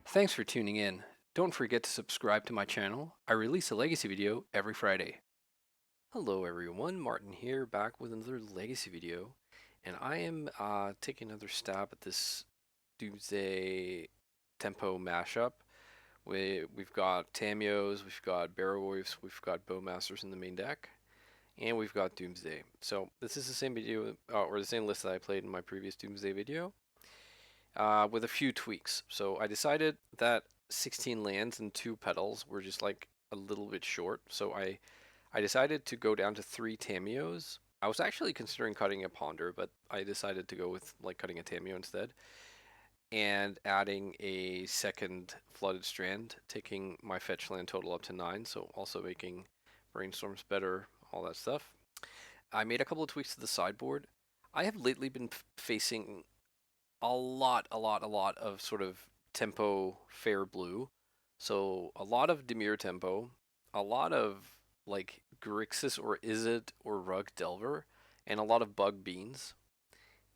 Thanks for tuning in. Don't forget to subscribe to my channel. I release a legacy video every Friday. Hello everyone, Martin here, back with another legacy video. And I am taking another stab at this Doomsday Tempo mashup. We've got Tamios, we've got Barrow-Wolves, we've got Bowmasters in the main deck, and we've got Doomsday. So this is the same video, or the same list that I played in my previous Doomsday video. With a few tweaks. So I decided that 16 lands and 2 petals were just like a little bit short. So I decided to go down to 3 Tamios. I was actually considering cutting a Ponder, but I decided to go with like cutting a Tamio instead and adding a second Flooded Strand, taking my fetch land total up to 9, so also making Brainstorms better, all that stuff. I made a couple of tweaks to the sideboard. I have lately been facing a lot of sort of tempo fair blue. So a lot of Demir tempo, a lot of like Grixis or Izzet or Rug Delver, and a lot of Bug Beans,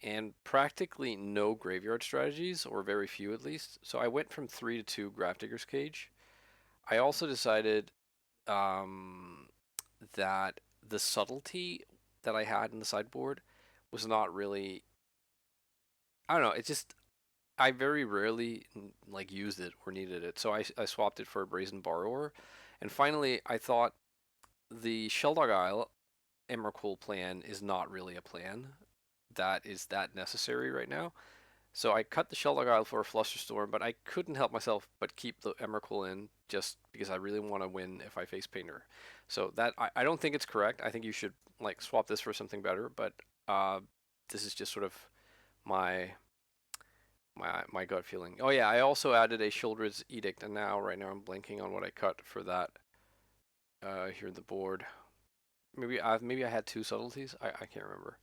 and practically no graveyard strategies, or very few at least. So I went from 3 to 2 Grafdigger's Cage. I also decided um, that the subtlety that I had in the sideboard was not really. I don't know. It just I very rarely like used it or needed it, so I swapped it for a Brazen Borrower. And finally, I thought the Sheldog Isle Emrakul plan is not really a plan that is that necessary right now. So I cut the Sheldog Isle for a Flusterstorm, but I couldn't help myself but keep the Emrakul in just because I really want to win if I face Painter. So that I don't think it's correct. I think you should like swap this for something better, but this is just sort of my my gut feeling. Oh yeah, I also added a Shieldred's Edict, and right now I'm blanking on what I cut for that here in the board. Maybe I had 2 subtleties. I can't remember.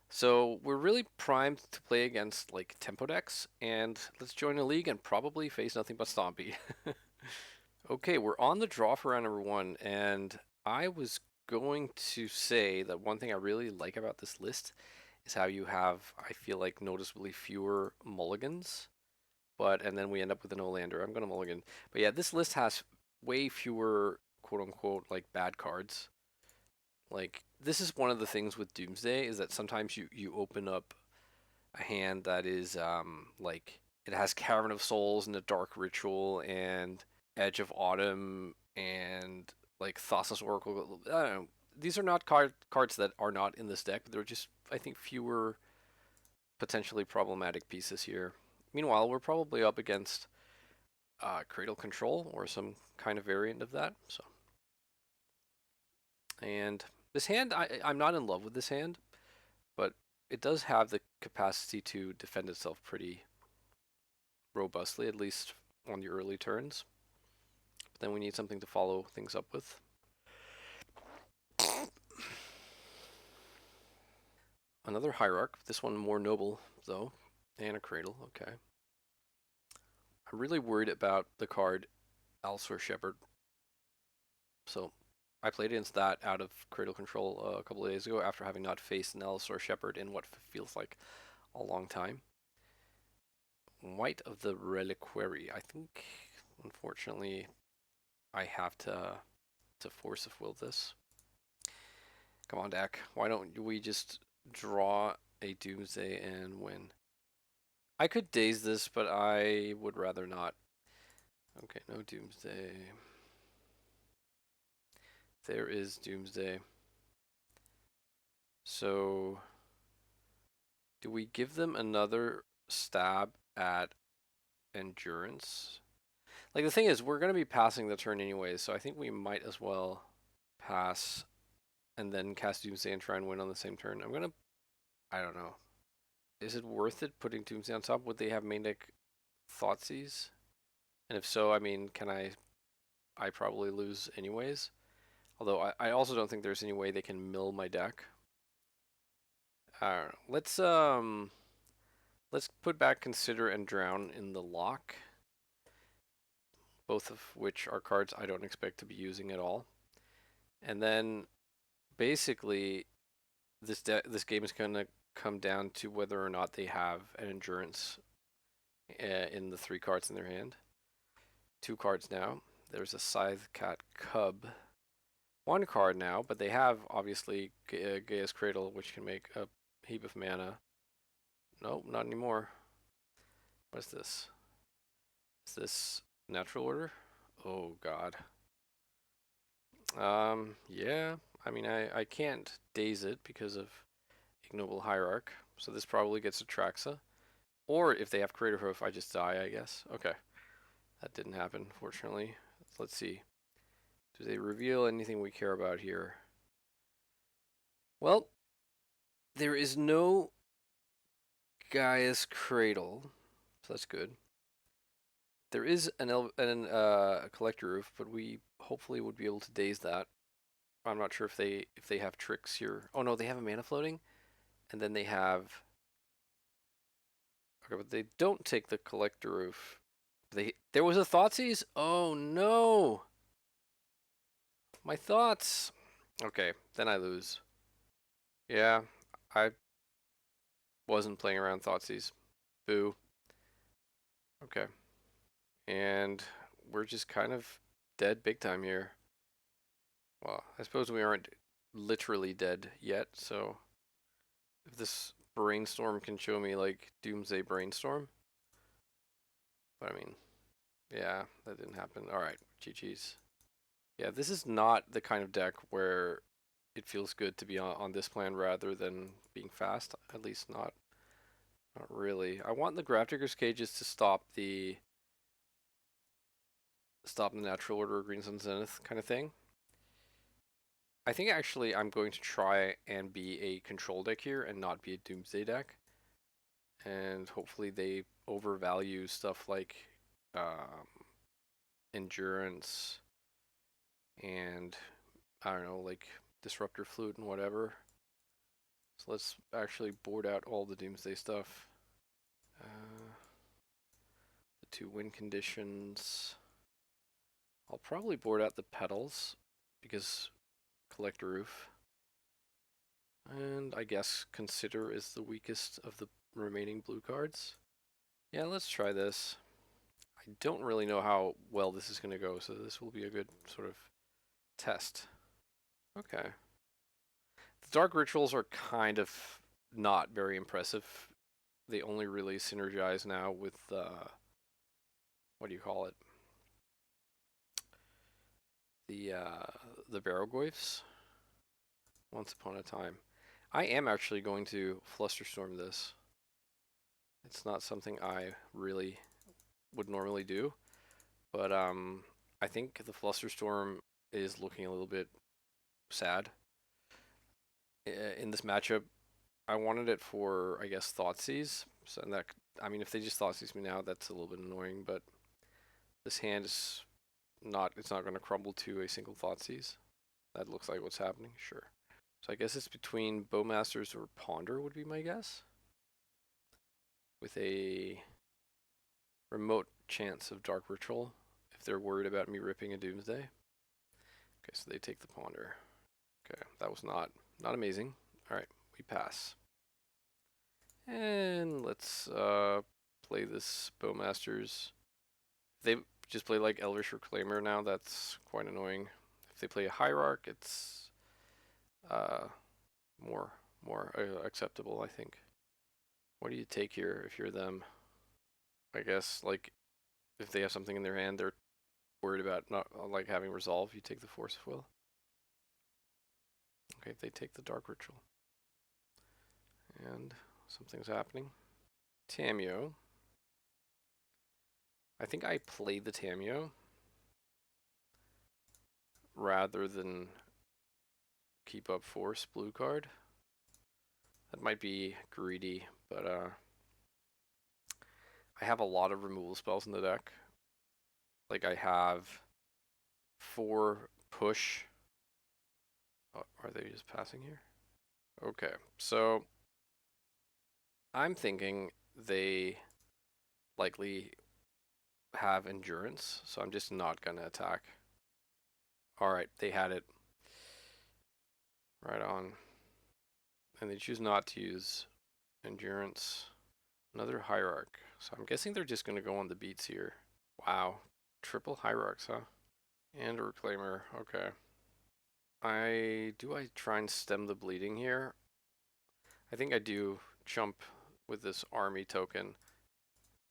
So we're really primed to play against like tempo decks, and let's join a league and probably face nothing but Stompy. Okay, we're on the draw for round number 1, and I was going to say that one thing I really like about this list is how you have, I feel like, noticeably fewer mulligans. And then we end up with an Olander. I'm gonna mulligan. But yeah, this list has way fewer quote unquote like bad cards. Like this is one of the things with Doomsday is that sometimes you open up a hand that is like it has Cavern of Souls and a Dark Ritual and Edge of Autumn and like Thassa's Oracle. I don't know. These are not cards that are not in this deck. They're just I think fewer potentially problematic pieces here. Meanwhile, we're probably up against Cradle Control or some kind of variant of that. So, and this hand, I'm not in love with this hand, but it does have the capacity to defend itself pretty robustly, at least on the early turns. But then we need something to follow things up with. Another Hierarch, this one more noble though, and a Cradle, okay. I'm really worried about the card Allosaur Shepherd. So I played against that out of Cradle Control a couple of days ago after having not faced an Allosaur Shepherd in what feels like a long time. White of the Reliquary. I think, unfortunately, I have to force of will this. Come on, deck. Why don't we just draw a Doomsday and win? I could daze this, but I would rather not. Okay, no Doomsday. There is Doomsday. So, do we give them another stab at Endurance? Like, the thing is, we're going to be passing the turn anyways, so I think we might as well pass and then cast Doomsday and try and win on the same turn. I don't know. Is it worth it putting Doomsday on top? Would they have main deck Thoughtseize? And if so, I mean, I probably lose anyways. Although I also don't think there's any way they can mill my deck. I don't know. Let's put back Consider and Drown in the lock, both of which are cards I don't expect to be using at all. And then basically this game is going to come down to whether or not they have an Endurance in the 3 cards in their hand. Two cards now. There's a Scythe Cat Cub. One card now, but they have obviously Gaia's Cradle, which can make a heap of mana. Nope, not anymore. What's this? Is this natural order? Oh god. Yeah. I mean, I can't daze it because of Ignoble Hierarch, so this probably gets a Traxa. Or if they have Crater Hoof, I just die, I guess. Okay. That didn't happen, fortunately. Let's see. Do they reveal anything we care about here? Well, there is no Gaia's Cradle, so that's good. There is a Collector Roof, but we hopefully would be able to daze that. I'm not sure if they have tricks here. Oh no, they have a mana floating, and then they have. Okay, but they don't take the Collector Roof. There was a Thoughtseize. Oh no, my thoughts. Okay, then I lose. Yeah, I wasn't playing around Thoughtseize. Boo. Okay, and we're just kind of dead big time here. Well, I suppose we aren't literally dead yet, so if this brainstorm can show me like Doomsday Brainstorm. But I mean, yeah, that didn't happen. Alright, GG's. Yeah, this is not the kind of deck where it feels good to be on this plan rather than being fast. At least not really. I want the Grafdigger's Cages to stop the natural order of Green Sun Zenith kind of thing. I think actually I'm going to try and be a control deck here and not be a Doomsday deck. And hopefully they overvalue stuff like um, endurance and I don't know, like Disruptor Flute and whatever. So let's actually board out all the Doomsday stuff. The two win conditions. I'll probably board out the Petals because Collector Roof. And I guess Consider is the weakest of the remaining blue cards. Yeah, let's try this. I don't really know how well this is going to go, so this will be a good sort of test. Okay. The Dark Rituals are kind of not very impressive. They only really synergize now with, what do you call it? The Barrowgoyfs. Once upon a time. I am actually going to Flusterstorm this. It's not something I really would normally do, but I think the Flusterstorm is looking a little bit sad in this matchup. I wanted it for, I guess, Thoughtseize. So and that, I mean, if they just Thoughtseize me now, that's a little bit annoying. But this hand is not. It's not going to crumble to a single Thoughtseize. That looks like what's happening. Sure. So I guess it's between Bowmasters or Ponder would be my guess, with a remote chance of Dark Ritual if they're worried about me ripping a Doomsday. Okay, so they take the Ponder. Okay, that was not amazing. All right, we pass. And let's play this Bowmasters. If they just play like Elvish Reclaimer now, that's quite annoying. If they play a Hierarch, it's uh, more acceptable, I think. What do you take here if you're them? I guess like if they have something in their hand, they're worried about not like having resolve. You take the Force of Will. Okay, they take the Dark Ritual, and something's happening. Tameo. I think I played the Tameo rather than keep up Force blue card. That might be greedy, but I have a lot of removal spells in the deck. Like I have 4 push. Oh, are they just passing here? Okay, so I'm thinking they likely have endurance, so I'm just not gonna attack. Alright, they had it. Right on. And they choose not to use endurance. Another Hierarch. So I'm guessing they're just gonna go on the beats here. Wow. triple Hyrox, huh? And a Reclaimer, okay. I try and stem the bleeding here? I think I do jump with this army token.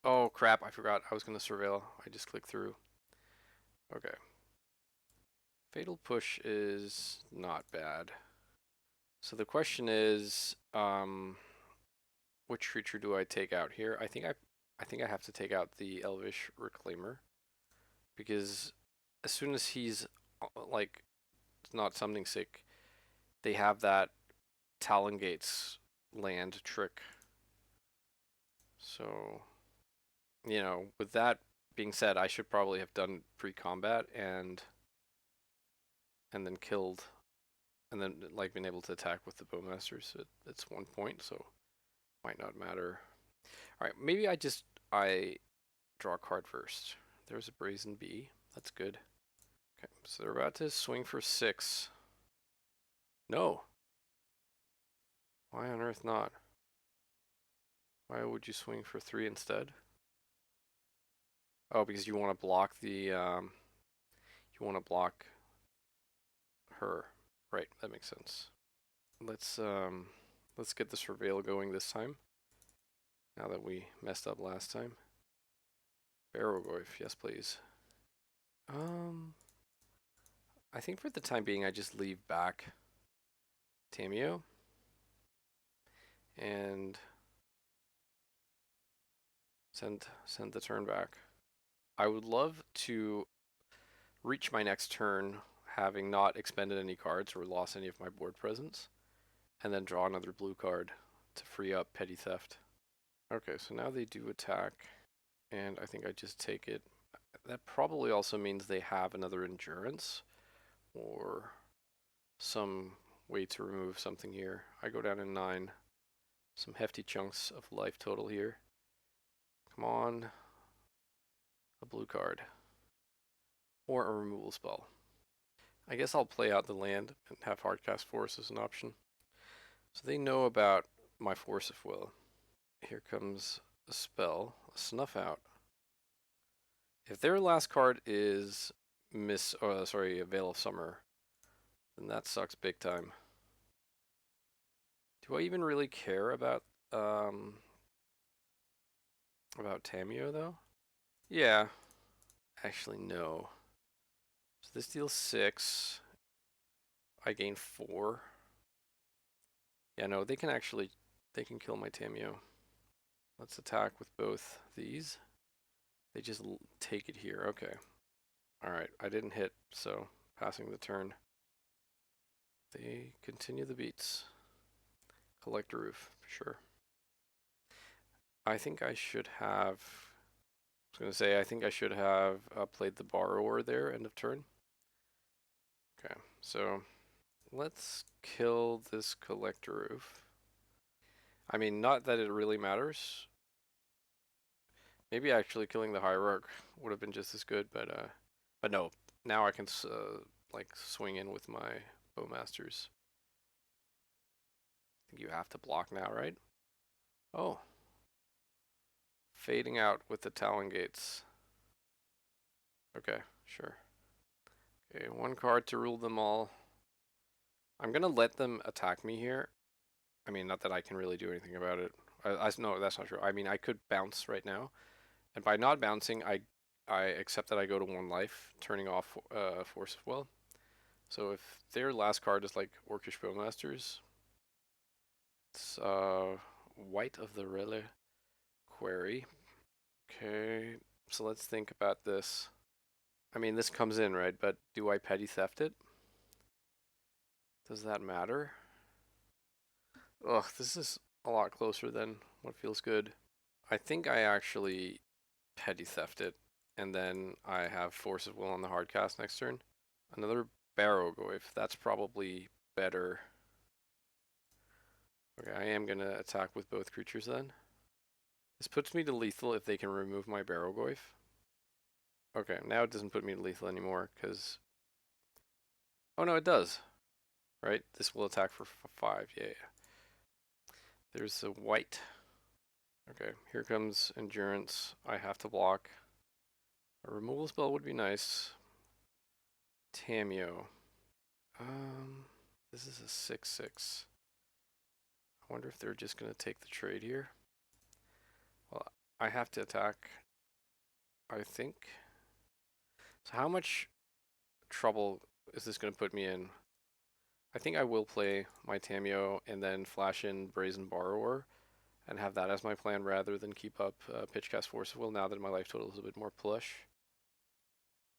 Oh crap, I forgot I was gonna surveil. I just clicked through. Okay. Fatal Push is not bad. So the question is, which creature do I take out here? I think I have to take out the Elvish Reclaimer because as soon as he's like not something sick, they have that Talon Gates land trick. So, you know, with that being said, I should probably have done pre-combat and then killed and then like been able to attack with the bowmasters at one point, so might not matter. All right, maybe I draw a card first. There's a Brazen Bee. That's good. Okay, so they're about to swing for 6. No. Why on earth not? Why would you swing for 3 instead? Oh, because you want to block the you want to block her. Right, that makes sense. Let's get the surveil going this time. Now that we messed up last time. Barrogoyf, yes please. I think for the time being I just leave back Tamio and send the turn back. I would love to reach my next turn having not expended any cards or lost any of my board presence, and then draw another blue card to free up Petty Theft. Okay, so now they do attack, and I think I just take it. That probably also means they have another Endurance, or some way to remove something here. I go down in 9. Some hefty chunks of life total here. Come on. A blue card. Or a removal spell. I guess I'll play out the land and have Hardcast Force as an option. So they know about my Force of Will. Here comes a spell, a Snuff Out. If their last card is a Veil of Summer, then that sucks big time. Do I even really care about Tamio though? Yeah. Actually no. So this deals 6. I gain 4. Yeah, no, they can kill my Tamio. Let's attack with both these. They just take it here. Okay. Alright, I didn't hit, so passing the turn. They continue the beats. Collect a roof, sure. I think I should have. I was going to say, I think I should have played the Borrower there, end of turn. Okay, so let's kill this Collector Roof. I mean, not that it really matters. Maybe actually killing the Hierarch would have been just as good, but no. Now I can like swing in with my Bowmasters. I think you have to block now, right? Oh, fading out with the Talon Gates. Okay, sure. Okay, 1 card to rule them all. I'm gonna let them attack me here. I mean, not that I can really do anything about it. No, that's not true. I mean, I could bounce right now, and by not bouncing, I accept that I go to 1 life, turning off Force of Will. So if their last card is like Orcish Bowmasters, it's White of the Reliquary. Okay, so let's think about this. I mean, this comes in, right? But do I Petty Theft it? Does that matter? Ugh, this is a lot closer than what feels good. I think I actually Petty Theft it, and then I have Force of Will on the hard cast next turn. Another Barrogoyf, that's probably better. Okay, I am going to attack with both creatures then. This puts me to lethal if they can remove my Barrogoyf. Okay, now it doesn't put me to lethal anymore, because... Oh no, it does. Right? This will attack for 5, yeah. There's the white. Okay, here comes Endurance. I have to block. A removal spell would be nice. Tameo. This is a 6/6. I wonder if they're just going to take the trade here. Well, I have to attack, I think. So how much trouble is this going to put me in? I think I will play my Tameo and then flash in Brazen Borrower and have that as my plan rather than keep up Pitchcast Force of Will now that my life total is a bit more plush.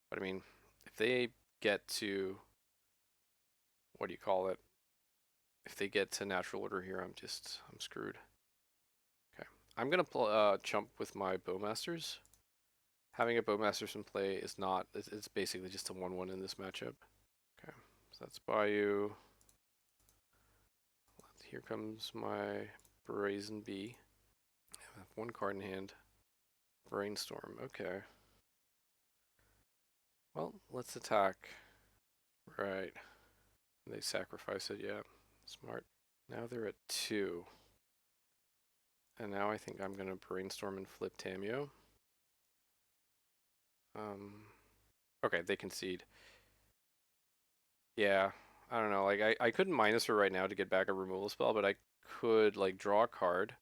But I mean, if they get to, what do you call it? If they get to natural order here, I'm screwed. Okay, I'm gonna chump with my Bowmasters. Having a Bowmasters in play is not, it's basically just a 1/1 in this matchup. Okay, so that's Bayou. Here comes my Brazen Bee. I have one card in hand. Brainstorm, okay. Well, let's attack. Right. They sacrifice it, yeah. Smart. Now they're at 2. And now I think I'm going to Brainstorm and flip Tameo. Okay, they concede. Yeah, I don't know. Like, I couldn't minus her right now to get back a removal spell, but I could, like, draw a card.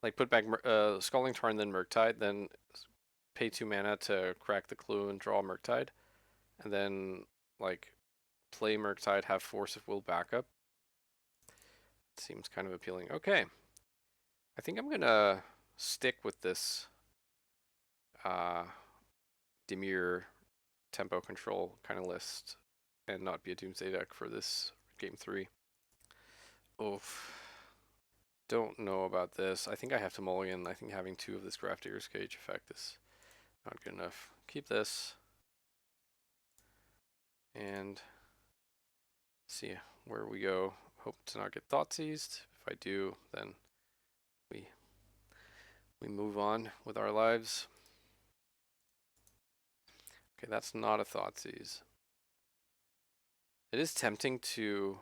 Like, put back Scalding Tarn, then Murktide, then pay 2 mana to crack the clue and draw Murktide. And then, like, play Murktide, have Force of Will backup. It seems kind of appealing. Okay. I think I'm gonna stick with this Dimir tempo control kind of list and not be a Doomsday deck for this game 3. Oof. Don't know about this. I think I have to mulligan. I think having 2 of this Grafdigger's Cage effect is not good enough. Keep this. And see where we go. Hope to not get thought seized. If I do, then we move on with our lives. Okay, that's not a thought seize. It is tempting to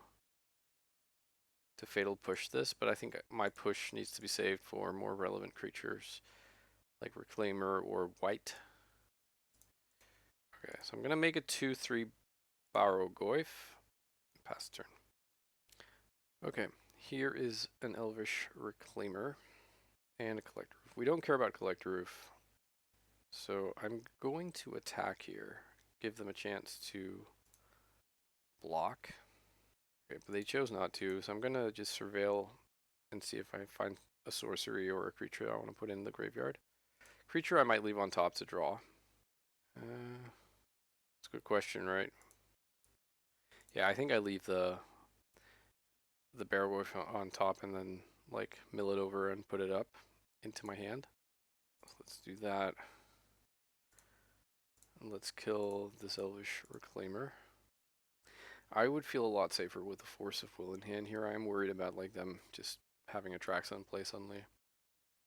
fatal push this, but I think my push needs to be saved for more relevant creatures like Reclaimer or White. Okay, so I'm gonna make a 2/3 Barrogoyf. Pass turn. Okay, here is an Elvish Reclaimer and a Collector Roof. We don't care about Collector Roof, so I'm going to attack here. Give them a chance to block. Okay, but they chose not to, so I'm gonna just surveil and see if I find a sorcery or a creature I want to put in the graveyard. Creature I might leave on top to draw. It's a good question, right? Yeah, I think I leave the Beowulf on top and then like mill it over and put it up into my hand. So let's do that. And let's kill this Elvish Reclaimer. I would feel a lot safer with the Force of Will in hand here. I am worried about like them just having a Trax in play suddenly.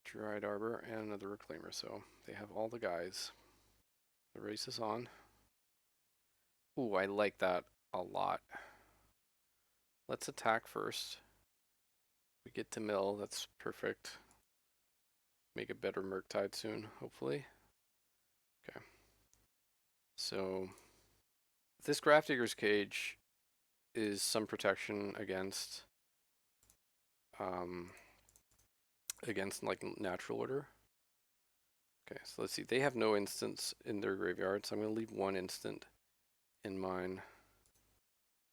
Dried Arbor and another Reclaimer, so they have all the guys. The race is on. Ooh, I like that a lot. Let's attack first. We get to mill, that's perfect. Make a better Murktide soon, hopefully. Okay. So this Grafdigger's Cage is some protection against against like natural order. Okay, so let's see. They have no instants in their graveyard, so I'm gonna leave 1 instant in mine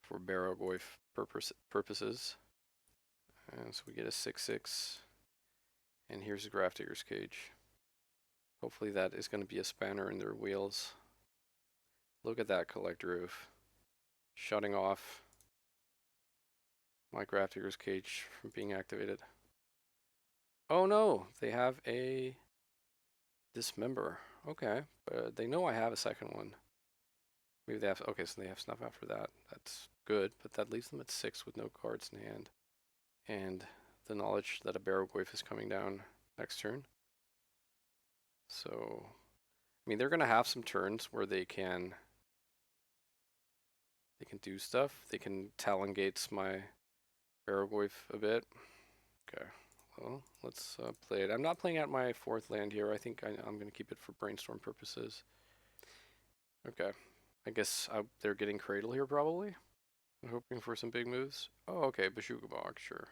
for Barrogoyf purposes. And so we get a 6/6. And here's a Grafdigger's Cage. Hopefully that is going to be a spanner in their wheels. Look at that Collector Roof. Shutting off my Grafdigger's Cage from being activated. Oh no, they have a Dismember. Okay, but they know I have a second one. Maybe they have, okay, so they have Snuff Out for that. That's good, but that leaves them at 6 with no cards in hand. And the knowledge that a Barrogoyf is coming down next turn. So, I mean, they're going to have some turns where they can do stuff. They can Talon Gates my Barrogoyf a bit. Okay, Well, let's play it. I'm not playing out my fourth land here. I think I'm going to keep it for brainstorm purposes. Okay. I guess they're getting Cradle here probably. I'm hoping for some big moves. Oh, okay. Bashugabog, sure.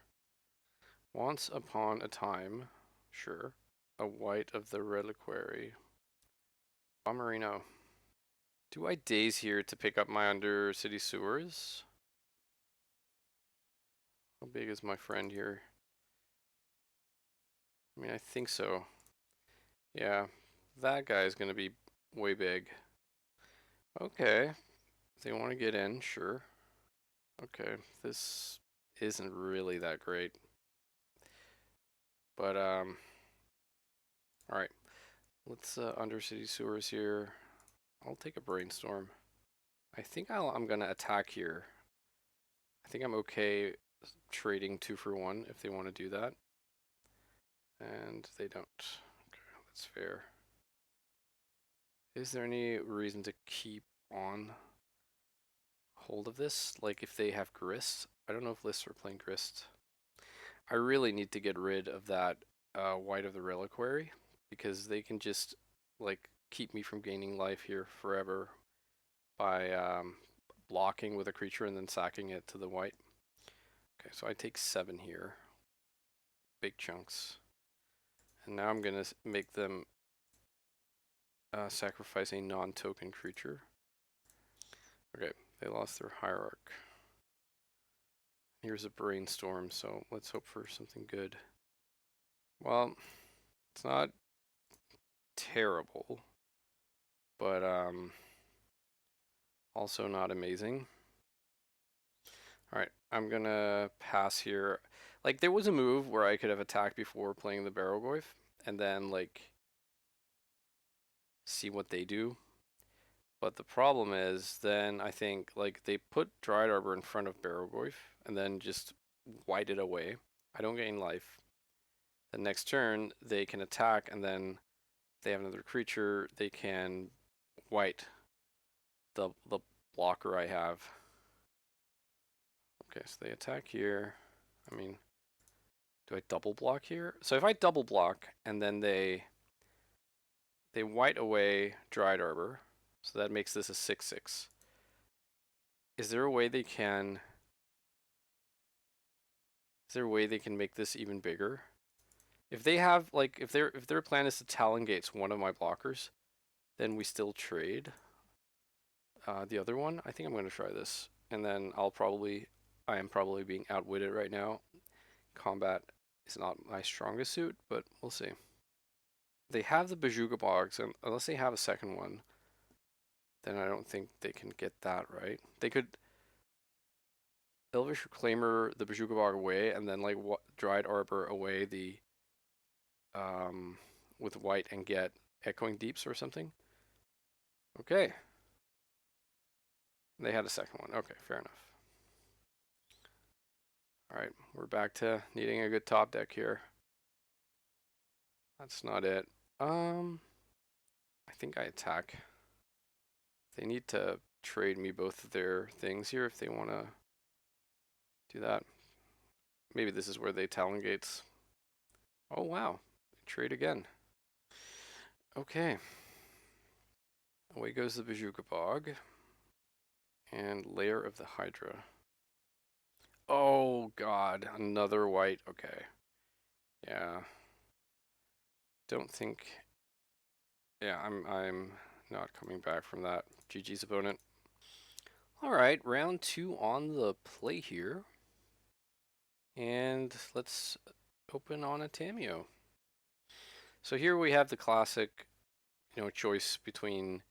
Once upon a time, sure. A white of the Reliquary. Bomberino. Do I daze here to pick up my Undercity Sewers? How big is my friend here? I mean, I think so. Yeah, that guy is going to be way big. Okay, if they want to get in, sure. Okay, this isn't really that great. But, alright. Let's Undercity Sewers here. I'll take a Brainstorm. I think I'm going to attack here. I think I'm okay trading 2 for 1 if they want to do that. And they don't. Okay, that's fair. Is there any reason to keep on hold of this? Like if they have Grist? I don't know if lists are playing Grist. I really need to get rid of that White of the Reliquary because they can just like keep me from gaining life here forever by blocking with a creature and then sacking it to the white. Okay, so I take 7 here. Big chunks. And now I'm going to make them sacrifice a non-token creature. Okay, they lost their Hierarch. Here's a Brainstorm, so let's hope for something good. Well, it's not terrible, but also not amazing. Alright, I'm gonna pass here. Like, there was a move where I could have attacked before playing the Barrowgoyf, and then, like, see what they do. But the problem is, then I think, like, they put Dried Arbor in front of Barrowgoyf, and then just white it away. I don't gain life. The next turn, they can attack, and then they have another creature, they can white the blocker I have. Okay, so they attack here. I mean, do I double block here? So if I double block and then they white away Dried Arbor, so that makes this a 6/6. Is there a way they can? Is there a way they can make this even bigger? If they have like if their plan is to Talon Gates one of my blockers, then we still trade the other one. I think I'm going to try this, and then I am probably being outwitted right now. Combat is not my strongest suit, but we'll see. They have the Bajuga Bogs, and unless they have a second one, then I don't think they can get that right. They could Elvish Reclaimer the Bajuga Bog away, and then like Dried Arbor away the with white and get Echoing Deeps or something. Okay. They had a second one. Okay, fair enough. Alright, we're back to needing a good top deck here. That's not it. I think I attack. They need to trade me both of their things here if they want to do that. Maybe this is where they Talon Gates. Oh wow, they trade again. Okay. Away goes the Bajuka Bog. And Lair of the Hydra. Oh god, another white. Okay. Yeah. Don't think. Yeah, I'm not coming back from that. GG's opponent. Alright, round 2 on the play here. And let's open on a Tameo. So here we have the classic, choice between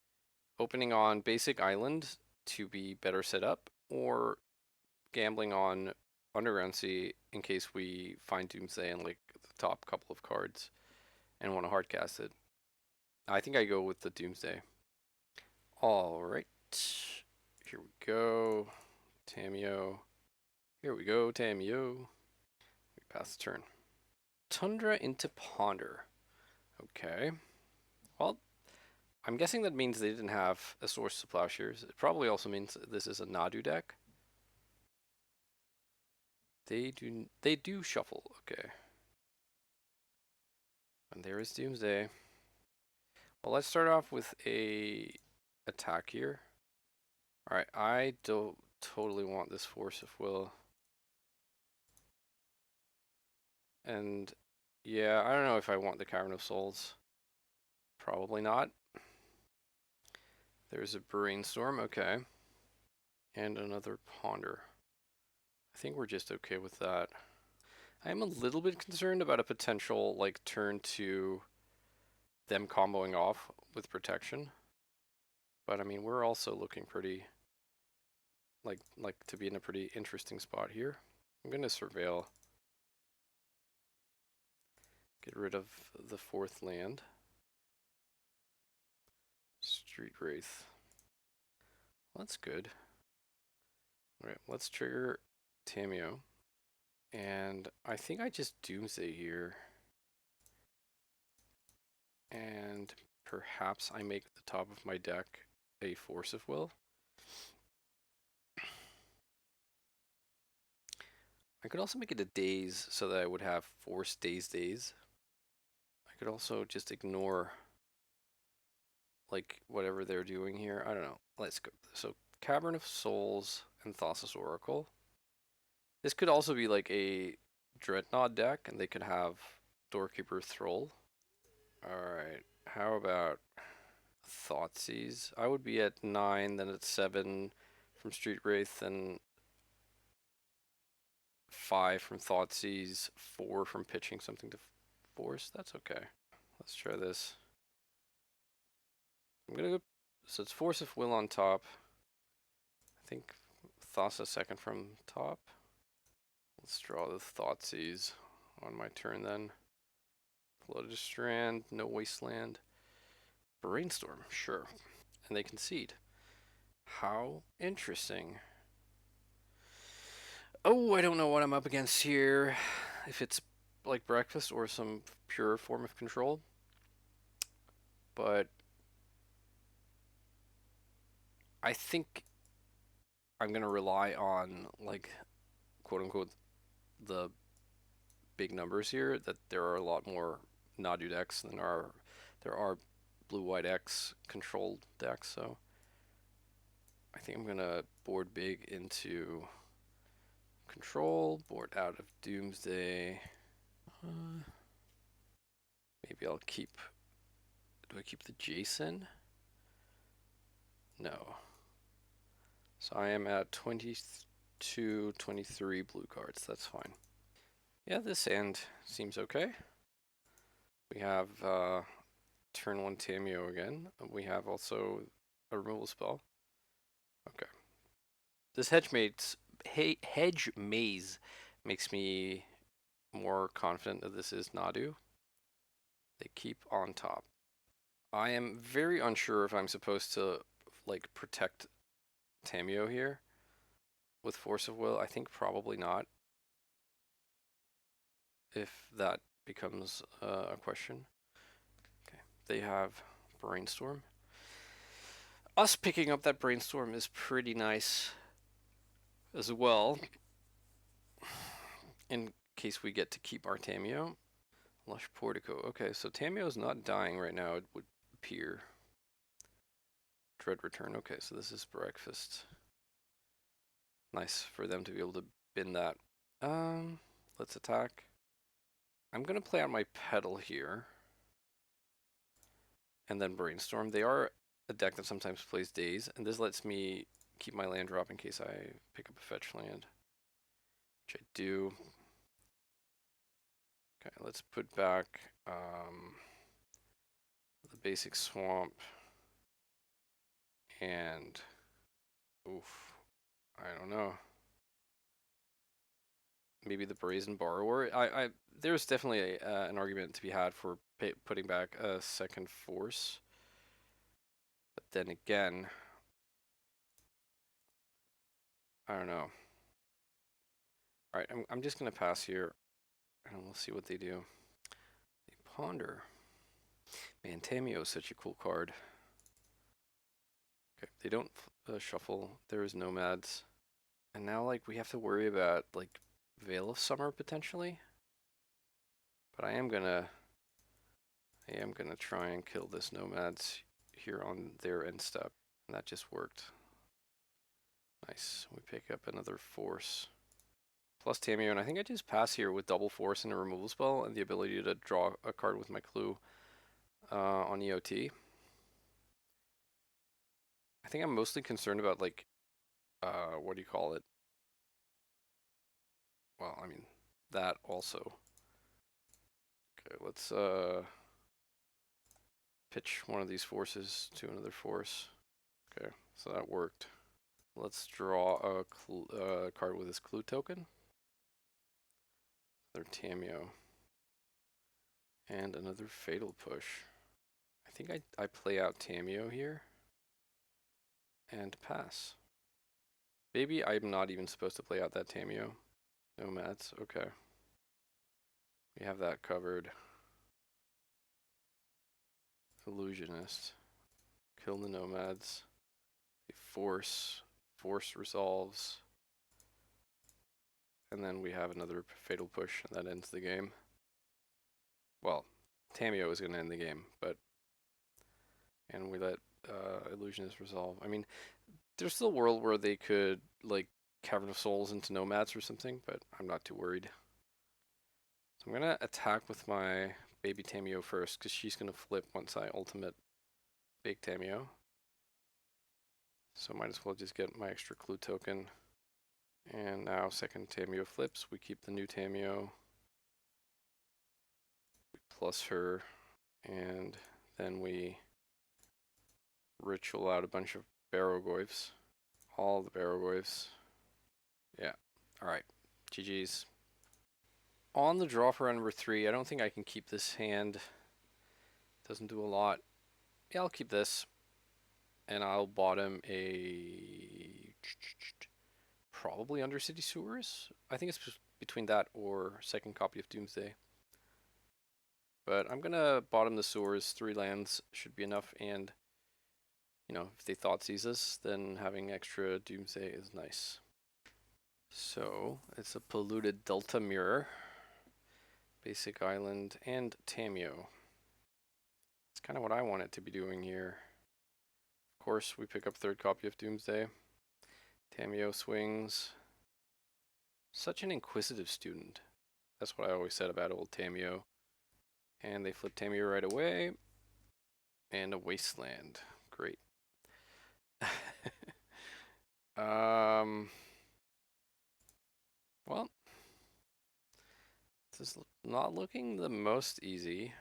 opening on basic island to be better set up or gambling on Underground Sea in case we find Doomsday in like the top couple of cards and want to hardcast it. I think I go with the Doomsday. Alright. Here we go. Tameo. Here we go, Tameo. We pass the turn. Tundra into Ponder. Okay. Well, I'm guessing that means they didn't have a Source to Plowshares. It probably also means this is a Nadu deck. They do shuffle. Okay. And there is Doomsday. Well, let's start off with a attack here. All right, I don't totally want this Force of Will. And yeah, I don't know if I want the Cavern of Souls. Probably not. There's a Brainstorm, okay. And another Ponder. I think we're just okay with that. I am a little bit concerned about a potential like turn to them comboing off with protection. But I mean, we're also looking pretty like to be in a pretty interesting spot here. I'm gonna surveil. Get rid of the fourth land. Street Wraith. That's good. Alright, let's trigger Tamio. And I think I just Doomsday here. And perhaps I make the top of my deck a Force of Will. I could also make it a Daze so that I would have Force Daze. I could also just ignore like whatever they're doing here. I don't know. Let's go. So Cavern of Souls and Thassa's Oracle. This could also be like a Dreadnought deck, and they could have Doorkeeper Thrall. Alright, how about Thoughtseize? I would be at 9, then at 7 from Street Wraith, and 5 from Thoughtseize, 4 from pitching something to Force. That's okay. Let's try this. I'm gonna go. So it's Force of Will on top. I think Thassa second from top. Let's draw the Thoughtseize on my turn then. Floated Strand, no Wasteland. Brainstorm, sure. And they concede. How interesting. Oh, I don't know what I'm up against here. If it's like breakfast or some pure form of control. But I think I'm going to rely on, like, quote unquote, the big numbers here. That there are a lot more Nadu decks than there are blue-white X controlled decks. So I think I'm going to board big into control, board out of Doomsday. Maybe I'll keep. Do I keep the Jason? No. So I am at 22, 23 blue cards. That's fine. Yeah, this hand seems okay. We have turn 1 Tamio again. We have also a removal spell. Okay. This hedge maze makes me more confident that this is Nadu. They keep on top. I am very unsure if I'm supposed to like protect Tamio here with Force of Will. I think probably not. If that becomes a question. Okay, they have Brainstorm. Us picking up that Brainstorm is pretty nice as well, in case we get to keep our Tamio. Lush Portico. Okay, so Tamio's not dying right now, it would appear. Dread Return. Okay, so this is breakfast. Nice for them to be able to bin that. Let's attack. I'm gonna play out my pedal here. And then Brainstorm. They are a deck that sometimes plays Daze, and this lets me keep my land drop in case I pick up a fetch land, which I do. Okay, let's put back the basic swamp, and oof, I don't know. Maybe the Brazen Borrower. There's definitely an argument to be had for putting back a second Force, but then again, I don't know. All right, I'm just gonna pass here, and we'll see what they do. They ponder. Man, Tamio is such a cool card. Okay, they don't shuffle. There is Nomads. And now, like, we have to worry about, like, Veil of Summer, potentially. But I am gonna I am gonna try and kill this nomads here on their end step, and that just worked. Nice. We pick up another force. Plus Tamio, and I think I just pass here with double force and a removal spell and the ability to draw a card with my clue on EOT. I think I'm mostly concerned about like, what do you call it? Well, I mean, that also. Okay, let's pitch one of these forces to another force. Okay, so that worked. Let's draw a card with this clue token. Another Tamio. And another Fatal Push. I think I play out Tamio here and pass. Maybe I'm not even supposed to play out that Tamio. Nomads, okay. We have that covered. Illusionist. Kill the nomads. They force. Force resolves. And then we have another Fatal Push, and that ends the game. Well, Tamio is going to end the game, but... And we let Illusionist resolve. I mean, there's still a world where they could, like, Cavern of Souls into nomads or something, but I'm not too worried. So I'm going to attack with my baby Tamio first, because she's going to flip once I ultimate big Tamio. So might as well just get my extra clue token. And now second Tamio flips. We keep the new Tamio. We plus her. And then we ritual out a bunch of Barrogoyfs. All the Barrogoyfs. Yeah. Alright. GG's. On the draw for number 3, I don't think I can keep this hand. Doesn't do a lot. Yeah, I'll keep this. And I'll bottom a... probably Undercity Sewers. I think it's between that or second copy of Doomsday. But I'm gonna bottom the Sewers. 3 lands should be enough, and you know, if they Thoughtseize us, then having extra Doomsday is nice. So it's a polluted Delta Mirror, Basic Island, and Tamio. That's kind of what I want it to be doing here. Of course, we pick up third copy of Doomsday. Tamio swings. Such an inquisitive student. That's what I always said about old Tamio. And they flip Tamio right away. And a Wasteland. Great. Well, this is not looking the most easy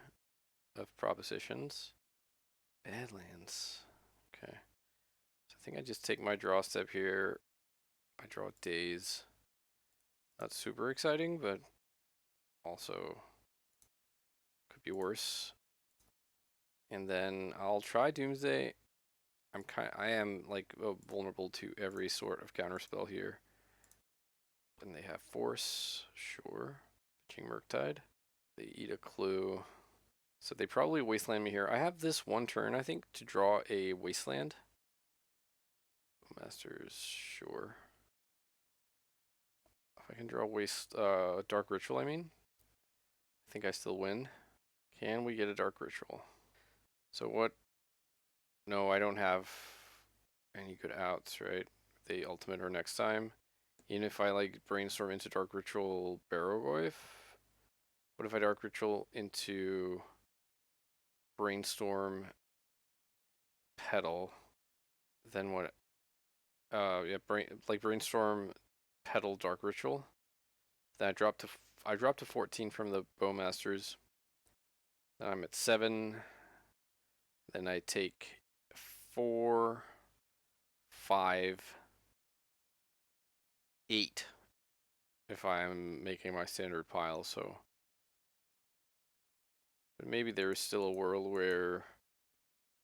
of propositions. Badlands. Okay. So I think I just take my draw step here. I draw Daze. Not super exciting, but also could be worse. And then I'll try Doomsday. I am like vulnerable to every sort of counterspell here. And they have Force, sure. Pitching Murktide. They eat a clue. So they probably Wasteland me here. I have this one turn, I think, to draw a Wasteland. Masters, sure. If I can draw Dark Ritual, I mean. I think I still win. Can we get a Dark Ritual? So what? No, I don't have any good outs, right? They ultimate her next time. Even if I like brainstorm into Dark Ritual Barrogoyf. What if I Dark Ritual into brainstorm Petal? Then what? Yeah, brainstorm Petal Dark Ritual. Then I dropped to 14 from the Bowmasters. Then I'm at 7. Then I take 4, 5, 8 if I'm making my standard pile. So, but maybe there is still a world where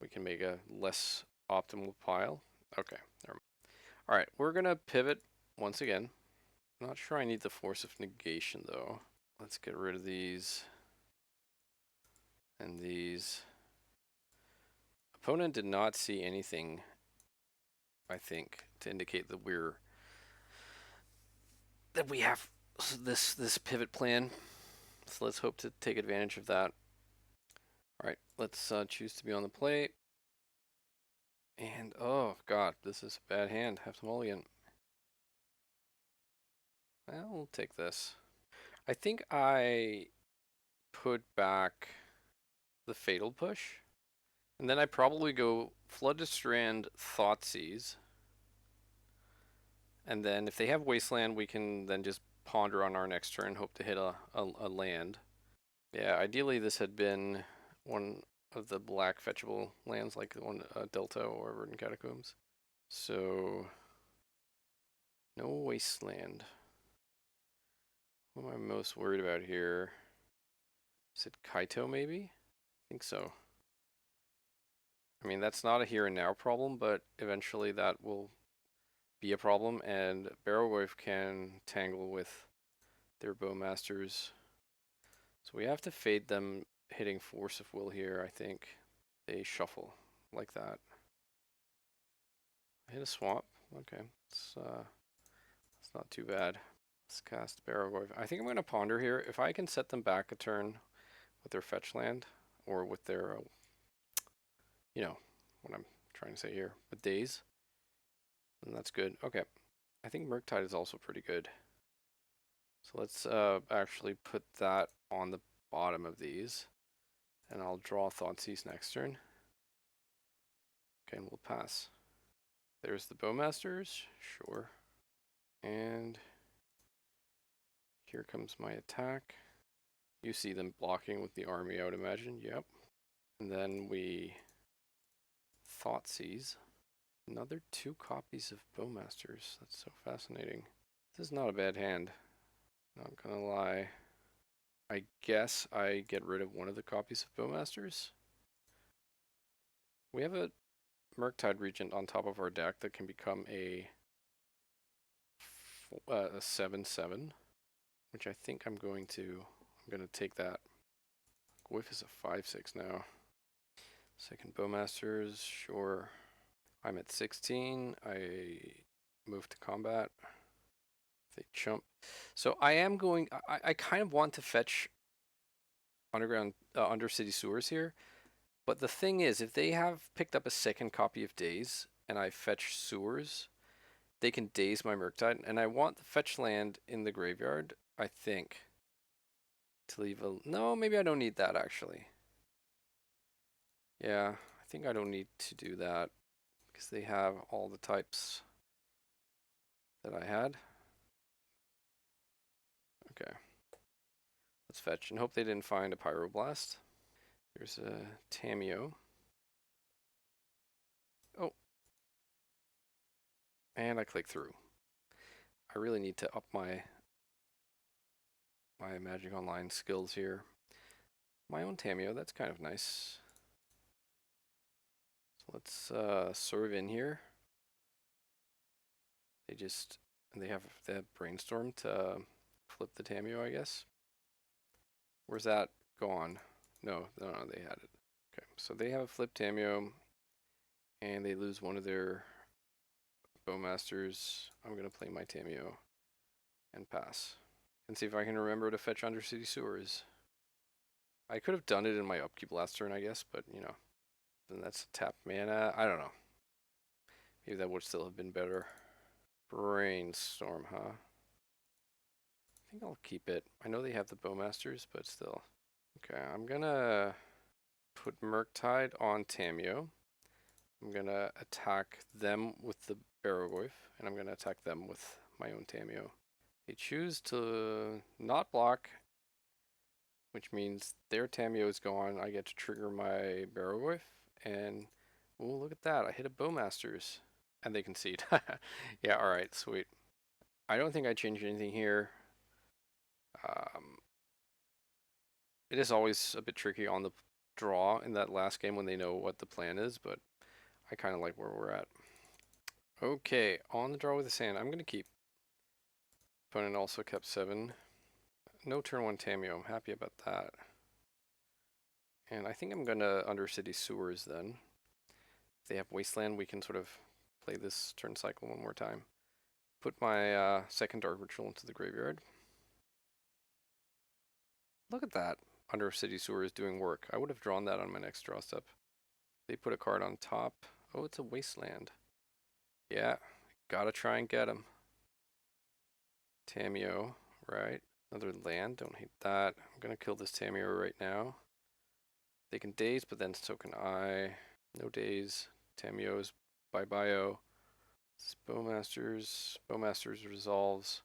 we can make a less optimal pile. Okay, never mind. All right, we're gonna pivot once again. I'm not sure I need the Force of Negation though. Let's get rid of these and these. Opponent did not see anything, I think, to indicate that we have this pivot plan. So let's hope to take advantage of that. All right, Let's choose to be on the plate. And oh god, this is a bad hand. Have to mulligan. Well, we'll take this. I think I put back the Fatal Push. And then I probably go Flooded Strand, Thoughtseize. And then if they have Wasteland, we can then just ponder on our next turn, hope to hit a land. Yeah, ideally this had been one of the black fetchable lands, like one Delta or Verdant Catacombs. So, no Wasteland. What am I most worried about here? Is it Kaito maybe? I think so. I mean, that's not a here and now problem, but eventually that will be a problem, and Barrowwolf can tangle with their Bowmasters. So we have to fade them hitting Force of Will here, I think. They shuffle like that. Hit a swamp. Okay, it's not too bad. Let's cast Barrowwolf. I think I'm going to ponder here. If I can set them back a turn with their fetch land, or with their, you know, what I'm trying to say here, with days, then that's good. Okay, I think Murktide is also pretty good. So let's actually put that on the bottom of these, and I'll draw Thoughtseize next turn. Okay, and we'll pass. There's the Bowmasters, sure. And here comes my attack. You see them blocking with the army, I would imagine. Yep. And then we Thoughtseize. Another 2 copies of Bowmasters. That's so fascinating. This is not a bad hand. Not gonna lie. I guess I get rid of one of the copies of Bowmasters. We have a Murktide Regent on top of our deck that can become a 7/7, which I think I'm going to take that. Gwyff is a 5/6 now. Second Bowmasters, sure. I'm at 16. I move to combat. They chump. So I am going. I kind of want to fetch underground Undercity Sewers here, but the thing is, if they have picked up a second copy of Daze and I fetch Sewers, they can daze my Murktide, and I want the fetch land in the graveyard, I think. To leave a... No, maybe I don't need that, actually. Yeah, I think I don't need to do that, because they have all the types that I had. Okay. Let's fetch, and hope they didn't find a Pyroblast. There's a Tameo. Oh. And I click through. I really need to up my Magic Online skills here. My own Tameo, that's kind of nice. So let's serve in here. They have Brainstorm to flip the Tameo, I guess. Where's that gone? No, they had it. Okay, so they have a flip Tameo, and they lose one of their Bowmasters. I'm gonna play my Tameo and pass. And see if I can remember to fetch Undercity Sewers. I could have done it in my upkeep last turn, I guess, but you know, then that's tap mana. I don't know. Maybe that would still have been better. Brainstorm, huh? I think I'll keep it. I know they have the Bowmasters, but still. Okay, I'm gonna put Murktide on Tameo. I'm gonna attack them with the Barrowwolf, and I'm gonna attack them with my own Tameo. They choose to not block, which means their Tameo is gone. I get to trigger my Barrowwolf, and oh, look at that! I hit a Bowmasters, and they concede. Yeah, all right, sweet. I don't think I changed anything here. It is always a bit tricky on the draw in that last game when they know what the plan is, but I kind of like where we're at. Okay, on the draw with the sand, I'm going to keep. Opponent also kept 7. No turn 1 Tameo, I'm happy about that. And I think I'm going to Undercity Sewers then. If they have Wasteland, we can sort of play this turn cycle one more time. Put my second Dark Ritual into the graveyard. Look at that. under city sewer is doing work. I would have drawn that on my next draw step. They put a card on top. Oh, it's a wasteland. Yeah, gotta try and get him. Tameo, right? Another land, don't hate that. I'm gonna kill this Tameo right now. They can daze, but then so can I. No daze. Tameo's bye bio. Bowmasters resolves.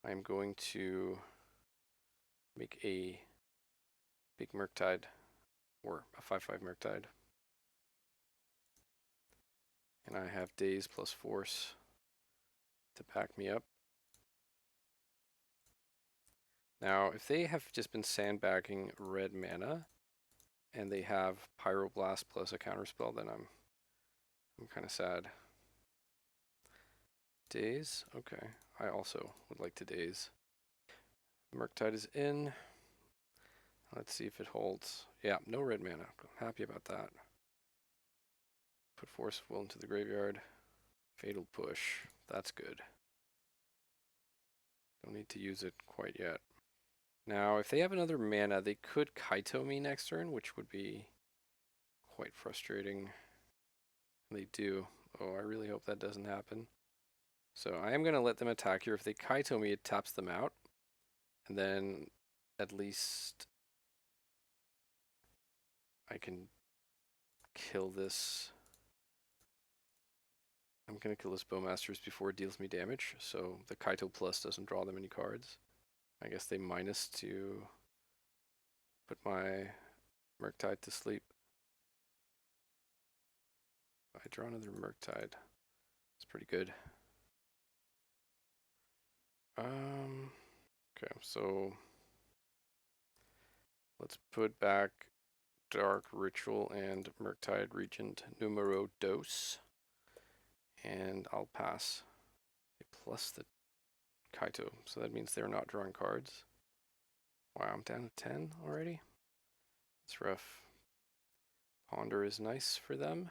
I'm going to make a big Murktide, or a 5/5 Murktide. And I have daze plus force to back me up. Now, if they have just been sandbagging red mana, and they have Pyroblast plus a counterspell, then I'm kind of sad. Daze? Okay. I also would like to daze. Murktide is in. Let's see if it holds. Yeah, no red mana. I'm happy about that. Put Force of Will into the graveyard. Fatal Push. That's good. Don't need to use it quite yet. Now, if they have another mana, they could Kaito me next turn, which would be quite frustrating. They do. Oh, I really hope that doesn't happen. So I am going to let them attack here. If they Kaito me, it taps them out. And then at least I can kill this. I'm going to kill this Bowmasters before it deals me damage. So the Kaito Plus doesn't draw them any cards. I guess they minus to put my Murktide to sleep. I draw another Murktide. It's pretty good. Okay, so let's put back Dark Ritual and Murktide Regent numero dos. And I'll pass. They plus the Kaito, so that means they're not drawing cards. Wow, I'm down to 10 already? That's rough. Ponder is nice for them.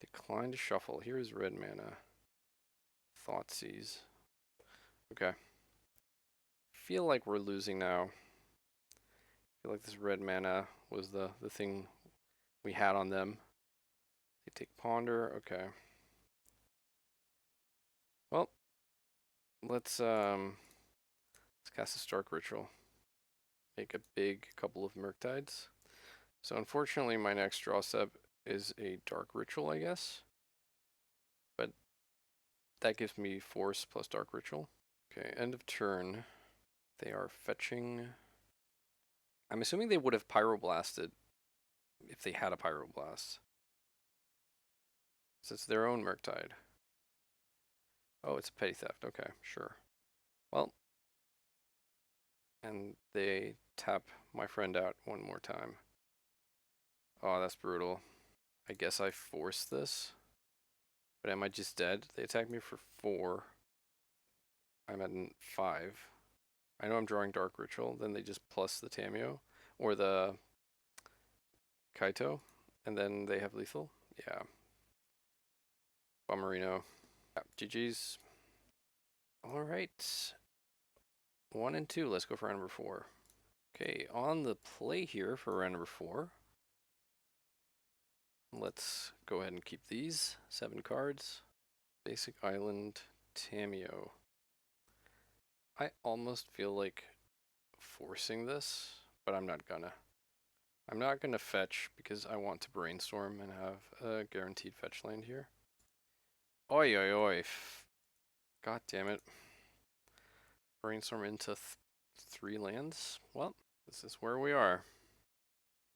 Decline to shuffle. Here is red mana. Thoughtseize. Okay. Feel like we're losing now. Feel like this red mana was the thing we had on them. They take Ponder. Okay. Well, let's cast a Stark Ritual. Make a big couple of Murktides. So unfortunately, my next draw step is a Dark Ritual, I guess. But that gives me Force plus Dark Ritual. Okay, end of turn. They are fetching. I'm assuming they would have Pyroblasted if they had a Pyroblast. So it's their own Murktide. Oh, it's a Petty Theft. Okay, sure. Well, and they tap my friend out one more time. Oh, that's brutal. I guess I force this. But am I just dead? They attack me for 4. I'm at 5. I know I'm drawing Dark Ritual. Then they just plus the Tameo. Or the Kaito. And then they have lethal. Yeah. Bummerino. Yeah, GG's. Alright. 1 and 2. Let's go for round number 4. Okay, on the play here for round number 4. Let's go ahead and keep these 7 cards. Basic Island Tameo. I almost feel like forcing this, but I'm not gonna. I'm not gonna fetch because I want to brainstorm and have a guaranteed fetch land here. Oi oi oi. God damn it. Brainstorm into 3 lands? Well, this is where we are.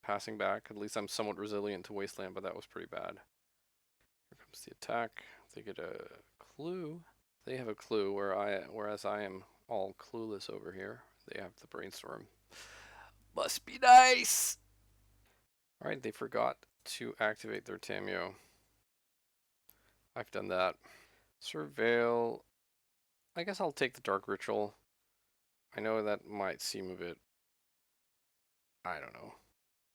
Passing back. At least I'm somewhat resilient to Wasteland, but that was pretty bad. Here comes the attack. They get a clue. They have a clue whereas I am all clueless over here. They have the brainstorm. Must be nice! Alright, they forgot to activate their Tameo. I've done that. Surveil. I guess I'll take the Dark Ritual. I know that might seem a bit, I don't know,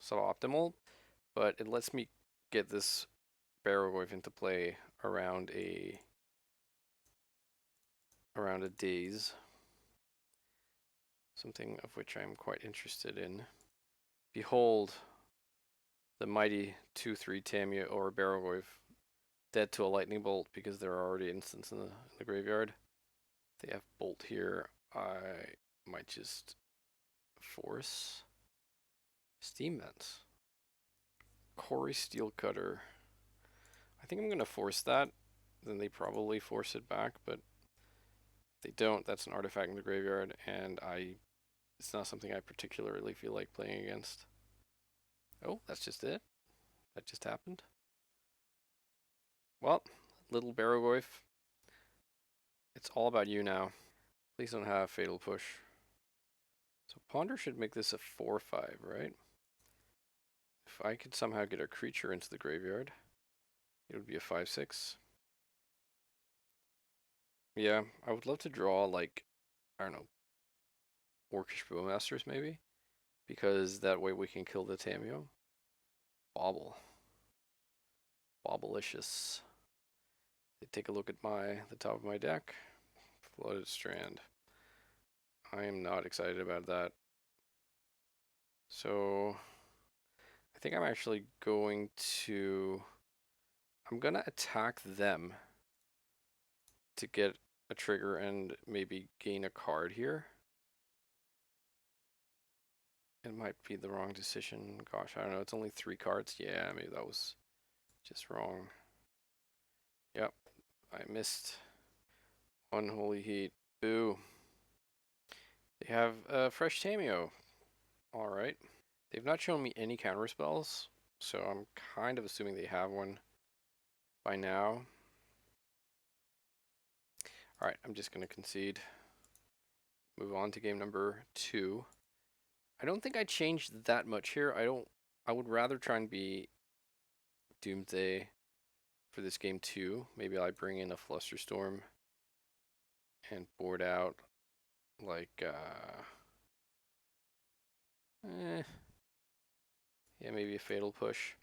suboptimal, but it lets me get this Barrow into play around a daze. Something of which I'm quite interested in. Behold, the mighty 2/3 Tamia or Barrogoyf dead to a lightning bolt because there are already instants in the graveyard. They have bolt here. I might just force steam vents. Quarry steel cutter. I think I'm gonna force that. Then they probably force it back, but if they don't, that's an artifact in the graveyard, and it's not something I particularly feel like playing against. Oh, that's just it. That just happened. Well, little Barrogoyf, it's all about you now. Please don't have Fatal Push. So Ponder should make this a 4/5, right? If I could somehow get a creature into the graveyard, it would be a 5/6. Yeah, I would love to draw, like, I don't know, Orcish Bowmasters maybe? Because that way we can kill the Tamio. Bobble. Bobblicious. They take a look at the top of my deck. Flooded Strand. I am not excited about that. So I think I'm actually I'm gonna attack them to get a trigger and maybe gain a card here. It might be the wrong decision. Gosh, I don't know. It's only 3 cards. Yeah, maybe that was just wrong. Yep, I missed. Unholy Heat. Boo. They have a fresh Tamio. Alright. They've not shown me any counter spells, so I'm kind of assuming they have one by now. Alright, I'm just going to concede. Move on to game number 2. I don't think I changed that much here. I would rather try and be Doomsday for this game 2. Maybe I bring in a Flusterstorm and board out like yeah, maybe a Fatal Push.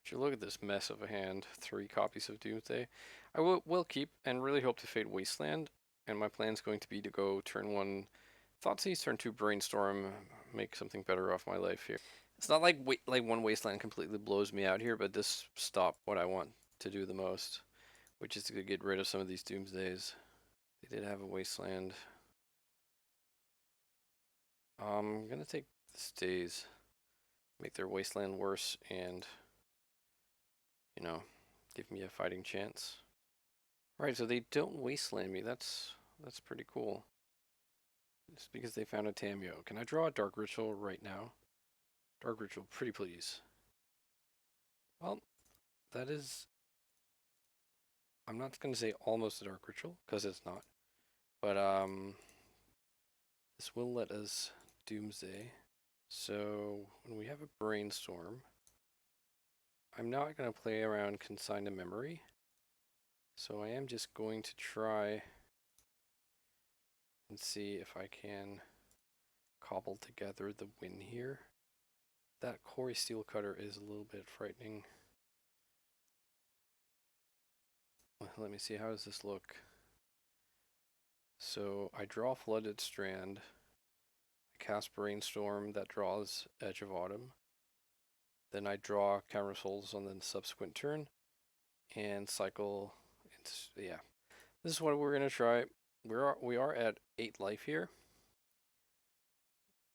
But you look at this mess of a hand. 3 copies of Doomsday. I will keep and really hope to fade Wasteland. And my plan is going to be to go turn 1 Thoughtseize, turn 2 Brainstorm, make something better off my life here. It's not like one Wasteland completely blows me out here, but this stopped what I want to do the most, which is to get rid of some of these Doomsdays. They did have a Wasteland. I'm gonna take the stays, make their Wasteland worse, and you know, give me a fighting chance. Right, so they don't Wasteland me. That's pretty cool. Just because they found a Tamio. Can I draw a Dark Ritual right now? Dark Ritual, pretty please. Well, that is, I'm not gonna say almost a Dark Ritual because it's not, but this will let us Doomsday. So when we have a Brainstorm, I'm not gonna play around Consign to Memory. So I am just going to try and see if I can cobble together the win here. That Quarry Steel Cutter is a little bit frightening. Let me see, how does this look? So I draw Flooded Strand, I cast Brainstorm that draws Edge of Autumn, then I draw Counter Souls on the subsequent turn, and cycle into, yeah. This is what we're gonna try. We are at 8 life here,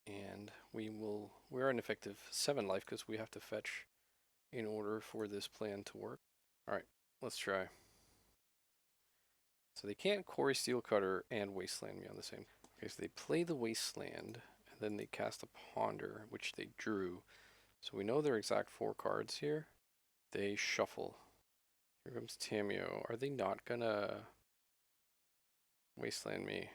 and we're an effective 7 life because we have to fetch in order for this plan to work. Alright, let's try. So they can't Quarry Steel Cutter and Wasteland me on the same. Okay, so they play the Wasteland, and then they cast a Ponder, which they drew. So we know their exact 4 cards here. They shuffle. Here comes Tamio. Are they not gonna Wasteland me?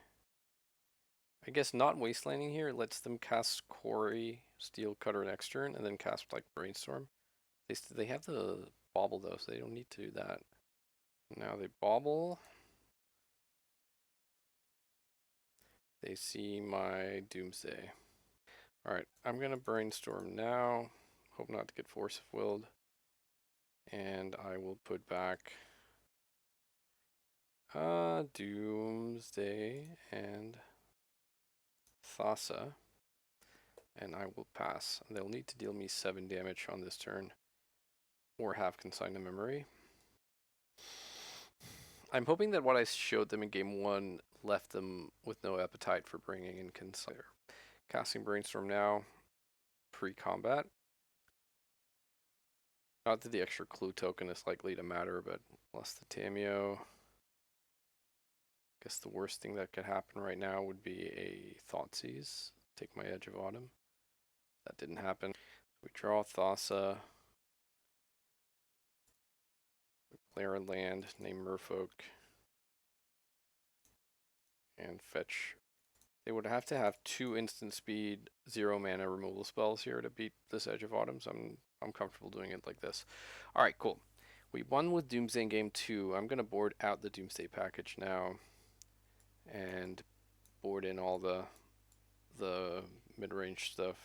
I guess not Wastelanding here lets them cast Quarry Steel Cutter next turn, and then cast like Brainstorm. They have the Bobble though, so they don't need to do that. Now they Bobble. They see my Doomsday. Alright, I'm gonna Brainstorm now. Hope not to get Force of Willed. And I will put back Doomsday and Thassa. and I will pass. They'll need to deal me 7 damage on this turn, or have consigned memory. I'm hoping that what I showed them in game 1 left them with no appetite for bringing in consign. Casting Brainstorm now, pre-combat. Not that the extra clue token is likely to matter, but plus the Tameo. Guess the worst thing that could happen right now would be a Thoughtseize. Take my Edge of Autumn. That didn't happen. We draw Thassa. We play our land, name Merfolk. And fetch. They would have to have 2 instant speed, 0 mana removal spells here to beat this Edge of Autumn, so I'm comfortable doing it like this. Alright, cool. We won with Doomsday in game 2. I'm gonna board out the Doomsday package now and board in all the mid-range stuff.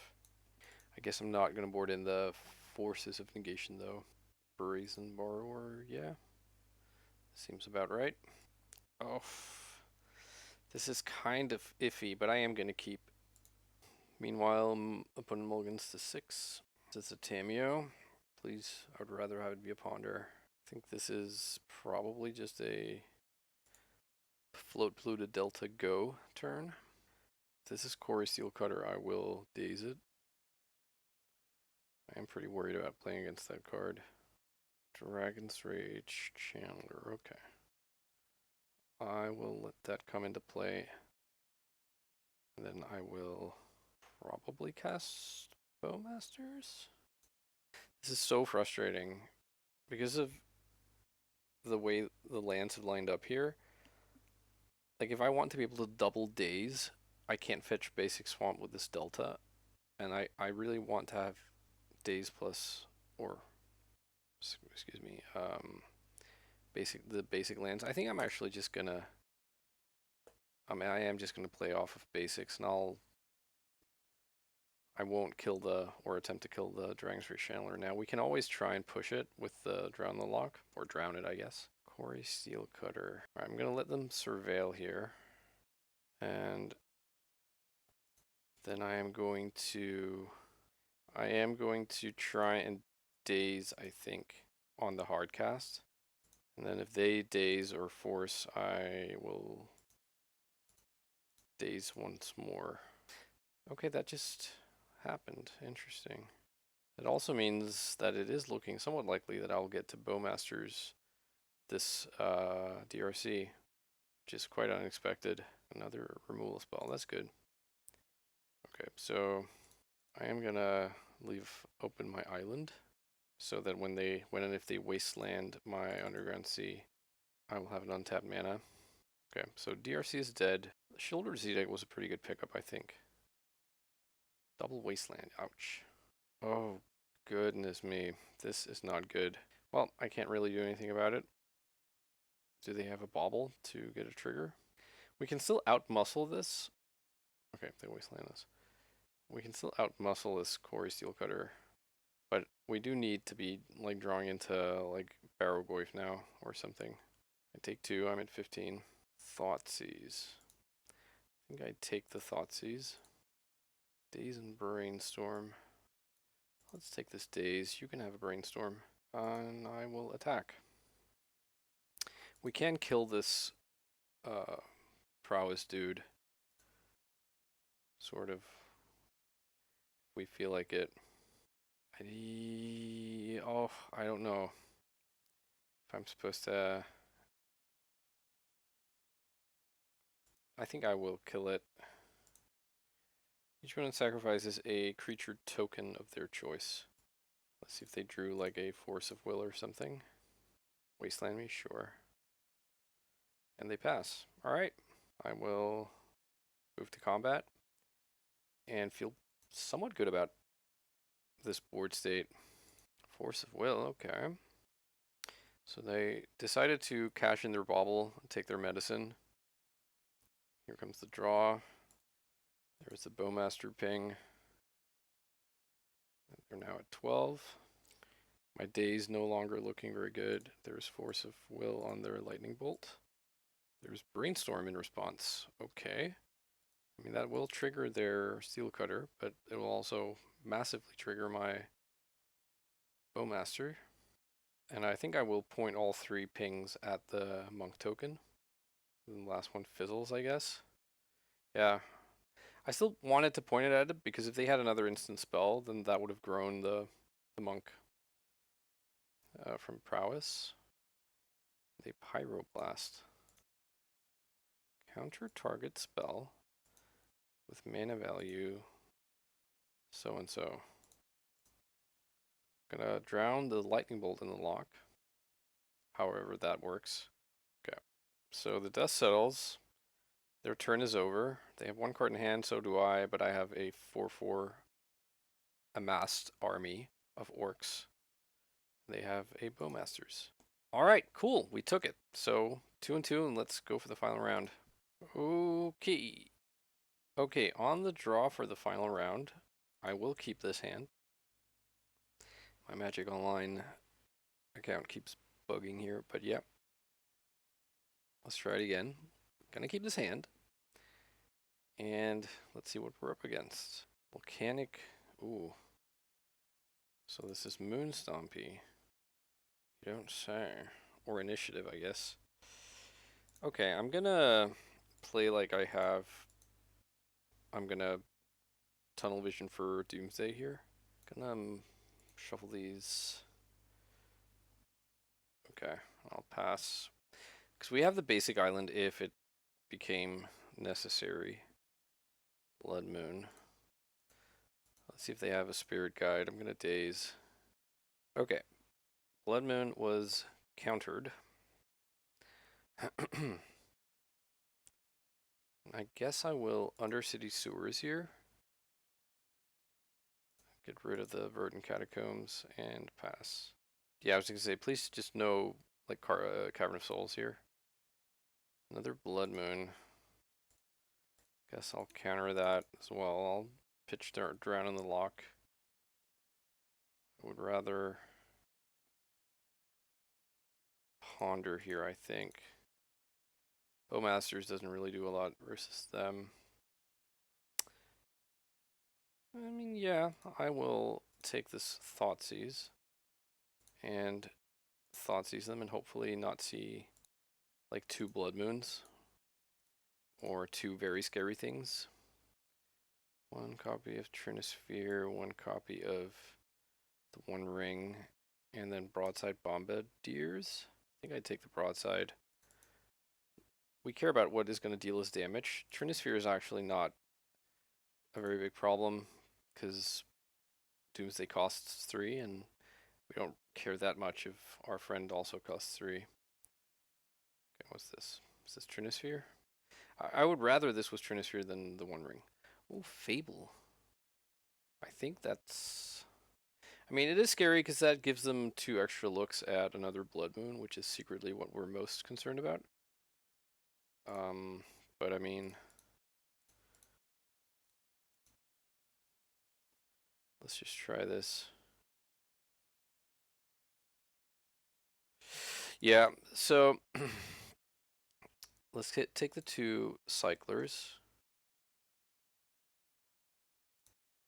I guess I'm not gonna board in the Forces of Negation though. Brazen Borrower, yeah. Seems about right. Oh, this is kind of iffy, but I am gonna keep. Meanwhile, opponent mulligans to 6. This is a Tameo. Please, I would rather have it be a Ponder. I think this is probably just a float Pluto Delta go turn. If this is Corey Steelcutter, I will daze it. I am pretty worried about playing against that card. Dragon's Rage Chandler, okay. I will let that come into play. And then I will probably cast Bowmasters. This is so frustrating because of the way the lands have lined up here. Like if I want to be able to double daze, I can't fetch basic swamp with this delta. And I really want to have daze plus, or excuse me, the basic lands. I think I'm actually just gonna, I am just gonna play off of basics, and I won't kill or attempt to kill the Dragon's Rage Chandler now. We can always try and push it with the Drown the Lock, or drown it, I guess. Corey Steelcutter. Alright, I'm gonna let them surveil here. And then I am going to try and daze, I think, on the hard cast. And then if they daze or force, I will daze once more. Okay, that just happened. Interesting. It also means that it is looking somewhat likely that I'll get to Bowmasters this DRC, which is quite unexpected. Another removal spell, that's good. Okay, so I am gonna leave open my island so that when and if they wasteland my Underground Sea, I will have an untapped mana. Okay, so DRC is dead. Shoulder Z-Deck was a pretty good pickup, I think. Double Wasteland, ouch. Oh, goodness me. This is not good. Well, I can't really do anything about it. Do they have a bauble to get a trigger? We can still outmuscle this. Okay, they wasteland this. We can still outmuscle this Corey Steelcutter. But we do need to be like drawing into like Barrow-Goyf now or something. I take 2, I'm at 15. Thoughtseize. I think I'd take the Thoughtseize. Daze and Brainstorm. Let's take this Daze. You can have a Brainstorm. And I will attack. We can kill this prowess dude. Sort of. We feel like it. I don't know if I'm supposed to. I think I will kill it. Each one sacrifices a creature token of their choice. Let's see if they drew like a Force of Will or something. Wasteland me, sure. And they pass. Alright. I will move to combat and feel somewhat good about this board state. Force of Will, okay. So they decided to cash in their bauble and take their medicine. Here comes the draw. There's the Bowmaster ping. They're now at 12. My day's no longer looking very good. There's Force of Will on their Lightning Bolt. There's Brainstorm in response. Okay. I mean, that will trigger their Steel Cutter, but it will also massively trigger my Bowmaster. And I think I will point all 3 pings at the Monk token. And the last one fizzles, I guess. Yeah. I still wanted to point it at it because if they had another instant spell, then that would have grown the Monk from Prowess. They Pyroblast. Counter target spell with mana value so and so. Gonna drown the lightning bolt in the lock. However that works. Okay. So the dust settles. Their turn is over. They have 1 card in hand, so do I, but I have a 4/4 amassed army of orcs. They have a Bowmasters. Alright, cool. We took it. So 2 and 2, and let's go for the final round. Okay. Okay, on the draw for the final round, I will keep this hand. My Magic Online account keeps bugging here, but yeah. Let's try it again. Gonna keep this hand. And let's see what we're up against. Volcanic. Ooh. So this is Moon Stompy. You don't say. Or Initiative, I guess. Okay, I'm gonna play like I have. I'm gonna tunnel vision for Doomsday here. Gonna shuffle these. Okay, I'll pass. Because we have the basic island if it became necessary. Blood Moon. Let's see if they have a spirit guide. I'm gonna daze. Okay. Blood Moon was countered. I guess I will Undercity Sewers here. Get rid of the Verdant Catacombs and pass. Yeah, I was gonna say, please just no like Cavern of Souls here. Another Blood Moon. Guess I'll counter that as well. I'll pitch Drown in the Lock. I would rather ponder here, I think. Bowmasters doesn't really do a lot versus them. I mean, yeah, I will take this Thoughtseize and Thoughtseize them and hopefully not see like 2 Blood Moons or 2 very scary things. 1 copy of Trinisphere, 1 copy of the One Ring, and then Broadside Bombardiers. I think I'd take the Broadside. We care about what is going to deal us damage. Trinisphere is actually not a very big problem because Doomsday costs 3 and we don't care that much if our friend also costs 3. Okay, what's this? Is this Trinisphere? I would rather this was Trinisphere than the One Ring. Oh, Fable. I think that's... I mean, it is scary because that gives them 2 extra looks at another Blood Moon, which is secretly what we're most concerned about. But I mean... Let's just try this. Yeah, so... let's take the 2 Cyclers.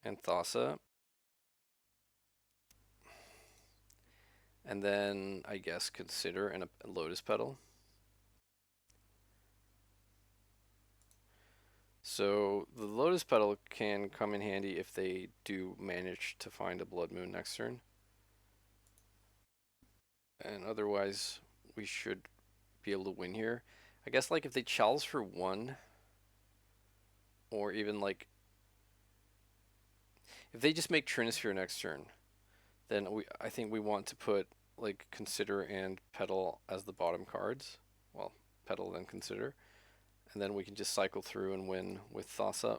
And Thassa. And then, I guess, consider a Lotus Petal. So the Lotus Petal can come in handy if they do manage to find a Blood Moon next turn. And otherwise, we should be able to win here. I guess like if they chalice for 1, or even like if they just make Trinisphere next turn, then I think we want to put like Consider and Petal as the bottom cards. Well, Petal then Consider. And then we can just cycle through and win with Thassa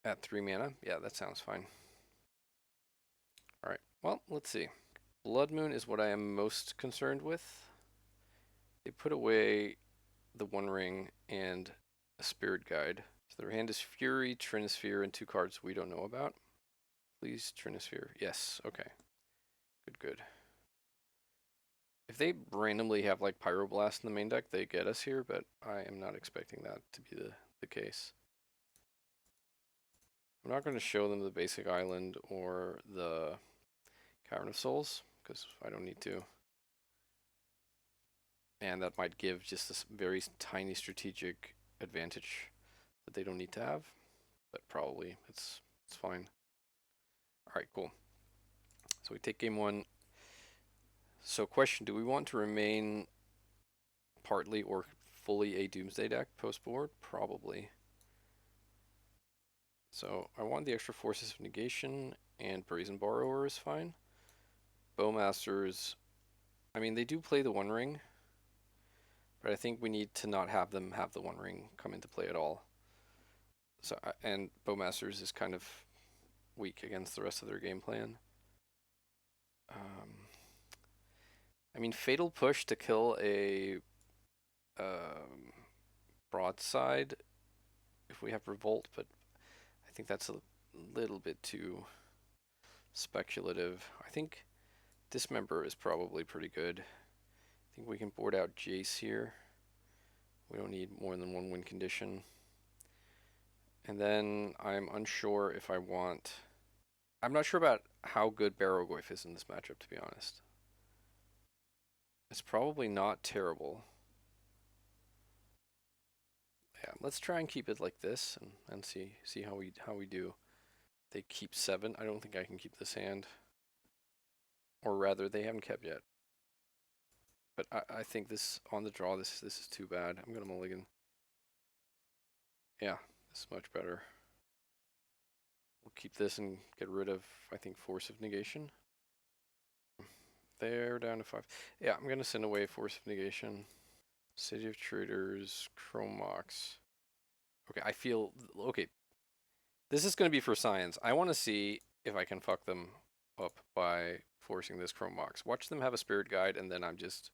at 3 mana. Yeah, that sounds fine. Alright, well, let's see. Blood Moon is what I am most concerned with. They put away the One Ring and a Spirit Guide. So their hand is Fury, Trinisphere, and 2 cards we don't know about. Please, Trinisphere. Yes, okay. Good, good. If they randomly have like Pyroblast in the main deck, they get us here, but I am not expecting that to be the case. I'm not going to show them the basic island or the Cavern of Souls, because I don't need to. And that might give just this very tiny strategic advantage that they don't need to have, but probably it's fine. All right, cool. So we take game one. So question, do we want to remain partly or fully a Doomsday deck post-board? Probably. So I want the extra Forces of Negation, and Brazen Borrower is fine. Bowmasters, I mean, they do play the One Ring, but I think we need to not have them have the One Ring come into play at all. So and Bowmasters is kind of weak against the rest of their game plan. Um, I mean, Fatal Push to kill a broadside if we have Revolt, but I think that's a little bit too speculative. I think Dismember is probably pretty good. I think we can board out Jace here. We don't need more than one win condition. And then I'm unsure if I want... I'm not sure about how good Barrogoyf is in this matchup, to be honest. It's probably not terrible. Yeah, let's try and keep it like this and see how we do. They keep 7. I don't think I can keep this hand. Or rather, they haven't kept yet. But I think this on the draw, this is too bad. I'm gonna mulligan. Yeah, this is much better. We'll keep this and get rid of, I think, Force of Negation. They're down to 5. Yeah, I'm gonna send away Force of Negation. City of Traders, Chrome Mox. Okay, I feel okay. This is gonna be for science. I want to see if I can fuck them up by forcing this Chrome Mox. Watch them have a Spirit Guide, and then I'm just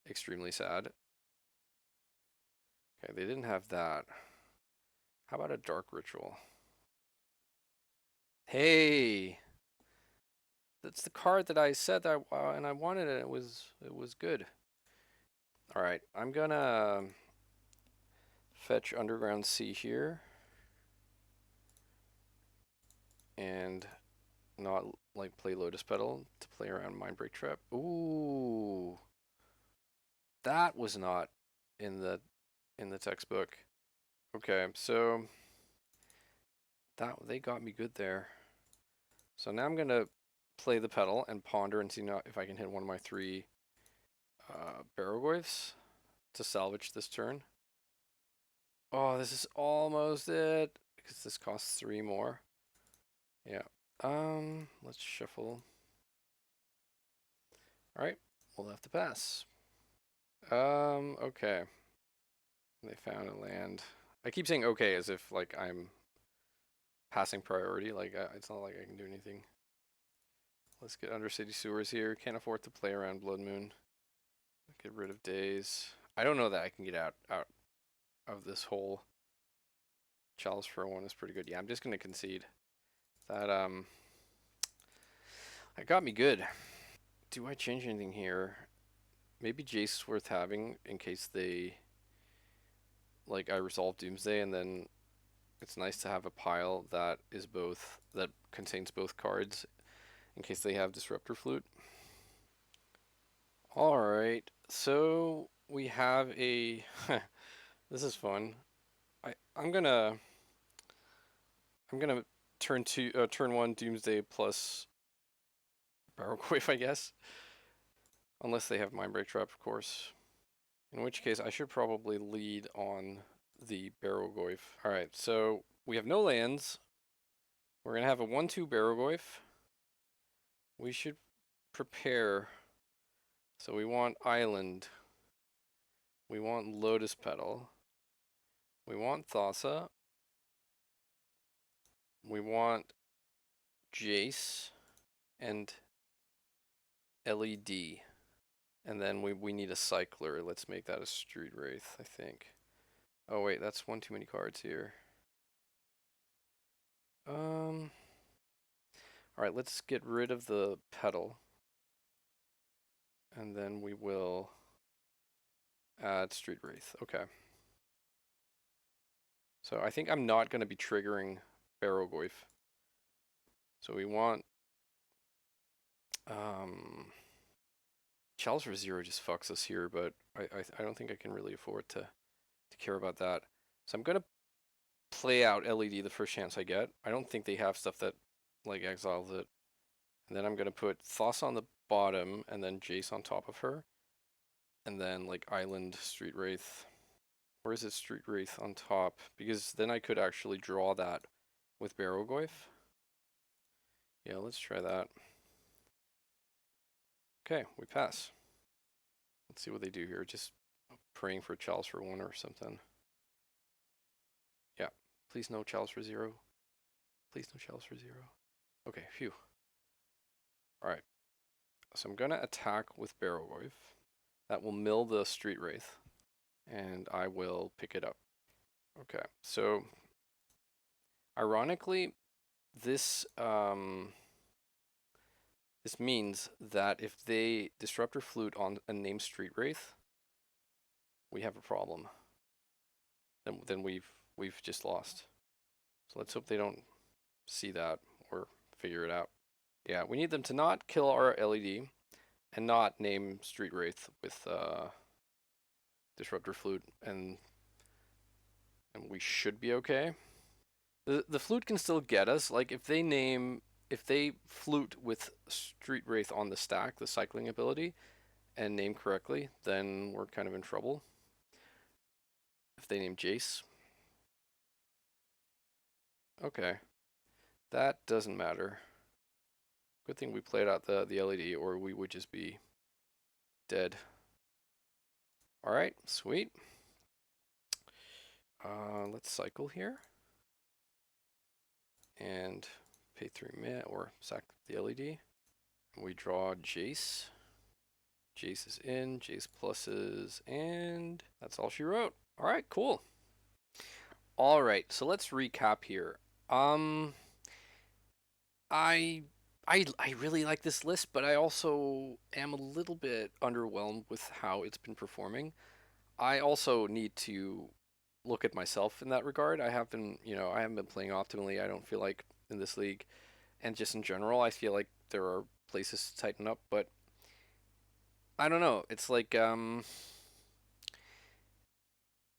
extremely sad. Okay, they didn't have that. How about a Dark Ritual? Hey, that's the card that I said that and I wanted it. It was good. All right, I'm gonna fetch Underground Sea here and not like play Lotus Petal to play around Mindbreak Trap. Ooh, that was not in the textbook. Okay, so that they got me good there. So now I'm gonna play the pedal and ponder and see if I can hit one of my 3 Barrogoyfs to salvage this turn. Oh, this is almost it because this costs 3 more. Yeah. Let's shuffle. All right, we'll have to pass. Okay. They found a land. I keep saying okay as if like I'm passing priority. Like it's not like I can do anything. Let's get Undercity Sewers here. Can't afford to play around Blood Moon. Get rid of Days. I don't know that I can get out of this hole. Chalice for 1 is pretty good. Yeah, I'm just gonna concede. That that got me good. Do I change anything here? Maybe Jace is worth having in case they like I resolve Doomsday, and then it's nice to have a pile that is both that contains both cards in case they have Disruptor Flute. All right, so we have a. This is fun. I'm gonna turn 1 Doomsday plus Barrowquave, I guess, unless they have Mindbreak Trap, of course. In which case, I should probably lead on the Barrowgoyf. All right, so we have no lands. We're gonna have a 1/2 Barrowgoyf. We should prepare. So we want Island. We want Lotus Petal. We want Thassa. We want Jace and LED. And then we need a Cycler. Let's make that a Street Wraith, I think. Oh wait, that's one too many cards here. All right, let's get rid of the Petal. And then we will add Street Wraith. Okay. So I think I'm not going to be triggering Barogoyf. So we want um, Chalice for 0 just fucks us here, but I don't think I can really afford to care about that. So I'm going to play out LED the first chance I get. I don't think they have stuff that like exiles it. And then I'm going to put Thos on the bottom and then Jace on top of her. And then like Island Street Wraith. Or is it Street Wraith on top? Because then I could actually draw that with Barogoyf. Yeah, let's try that. Okay, we pass. Let's see what they do here. Just praying for Chalice for 1 or something. Yeah, please no Chalice for 0. Please no Chalice for 0. Okay, phew. Alright, so I'm gonna attack with Barogoyf. That will mill the Street Wraith. And I will pick it up. Okay, so ironically, this this means that if they Disruptor Flute on a named Street Wraith, we have a problem. Then we've just lost. So let's hope they don't see that or figure it out. Yeah, we need them to not kill our LED and not name Street Wraith with Disruptor Flute, and we should be okay. The flute can still get us. Like if they flute with Street Wraith on the stack, the cycling ability, and name correctly, then we're kind of in trouble. If they name Jace. Okay. That doesn't matter. Good thing we played out the LED, or we would just be dead. Alright, sweet. Let's cycle here. And pay 3 mana, or sack the LED. We draw Jace. Jace is in, Jace pluses, and that's all she wrote. Alright, cool. Alright, so let's recap here. I I really like this list, but I also am a little bit underwhelmed with how it's been performing. I also need to look at myself in that regard. I have been, I haven't been playing optimally. I don't feel like in this league, and just in general, I feel like there are places to tighten up, but I don't know. It's like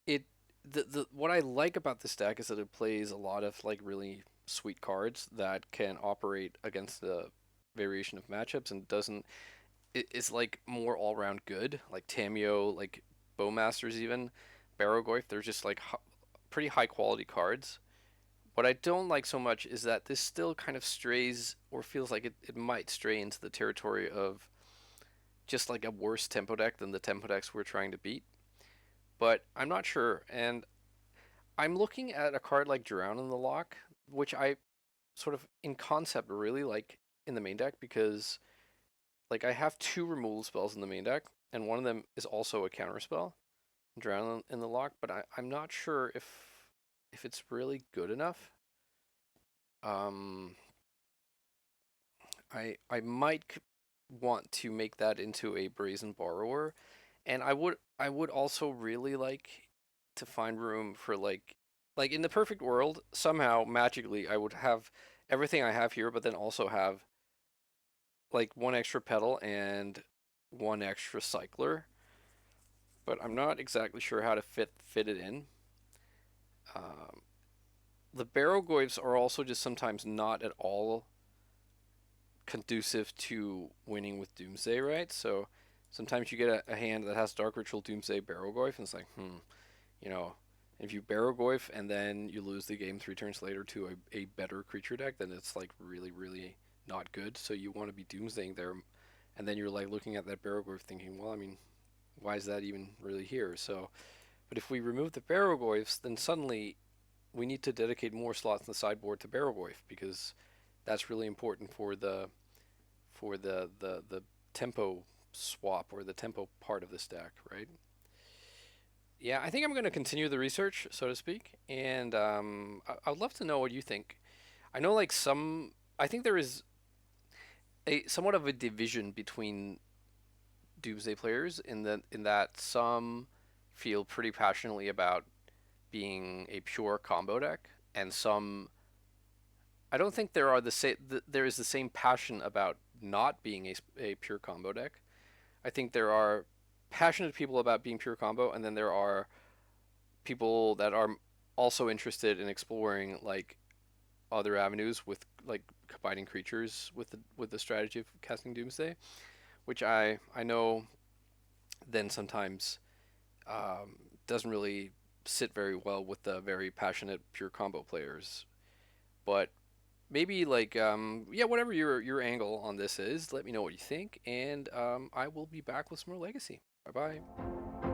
it the what I like about this deck is that it plays a lot of like really sweet cards that can operate against the variation of matchups and doesn't it's like more all around good. Like Tamio, like Bowmasters even, Barogoyf, they're just like pretty high quality cards. What I don't like so much is that this still kind of strays or feels like it might stray into the territory of just like a worse tempo deck than the tempo decks we're trying to beat. But I'm not sure, and I'm looking at a card like Drown in the Lock, which I sort of in concept really like in the main deck because like I have 2 removal spells in the main deck, and one of them is also a counter spell, Drown in the Lock, but I'm not sure if it's really good enough. Um, I might want to make that into a Brazen Borrower, and I would also really like to find room for like in the perfect world somehow magically I would have everything I have here, but then also have like 1 extra pedal and 1 extra cycler. But I'm not exactly sure how to fit it in. Um, the Barogoyfs are also just sometimes not at all conducive to winning with Doomsday, right? So sometimes you get a hand that has Dark Ritual Doomsday Barogoyf, and it's like, you know, if you Barogoyf and then you lose the game 3 turns later to a better creature deck, then it's like really, really not good. So you want to be Doomsdaying there, and then you're like looking at that Barogoyf thinking, well, I mean, why is that even really here? So, but if we remove the Barogoyfs, then suddenly we need to dedicate more slots in the sideboard to Barogoyf because that's really important for the tempo swap or the tempo part of this deck, right? Yeah, I think I'm going to continue the research, so to speak, and I'd love to know what you think. I know, like I think there is a somewhat of a division between Doomsday players in that some feel pretty passionately about being a pure combo deck, and some I don't think there is the same passion about not being a pure combo deck. I think there are passionate people about being pure combo, and then there are people that are also interested in exploring like other avenues with like combining creatures with the strategy of casting Doomsday, which I know then sometimes doesn't really sit very well with the very passionate pure combo players. But maybe like yeah, whatever your angle on this is, let me know what you think, and I will be back with some more Legacy. Bye bye.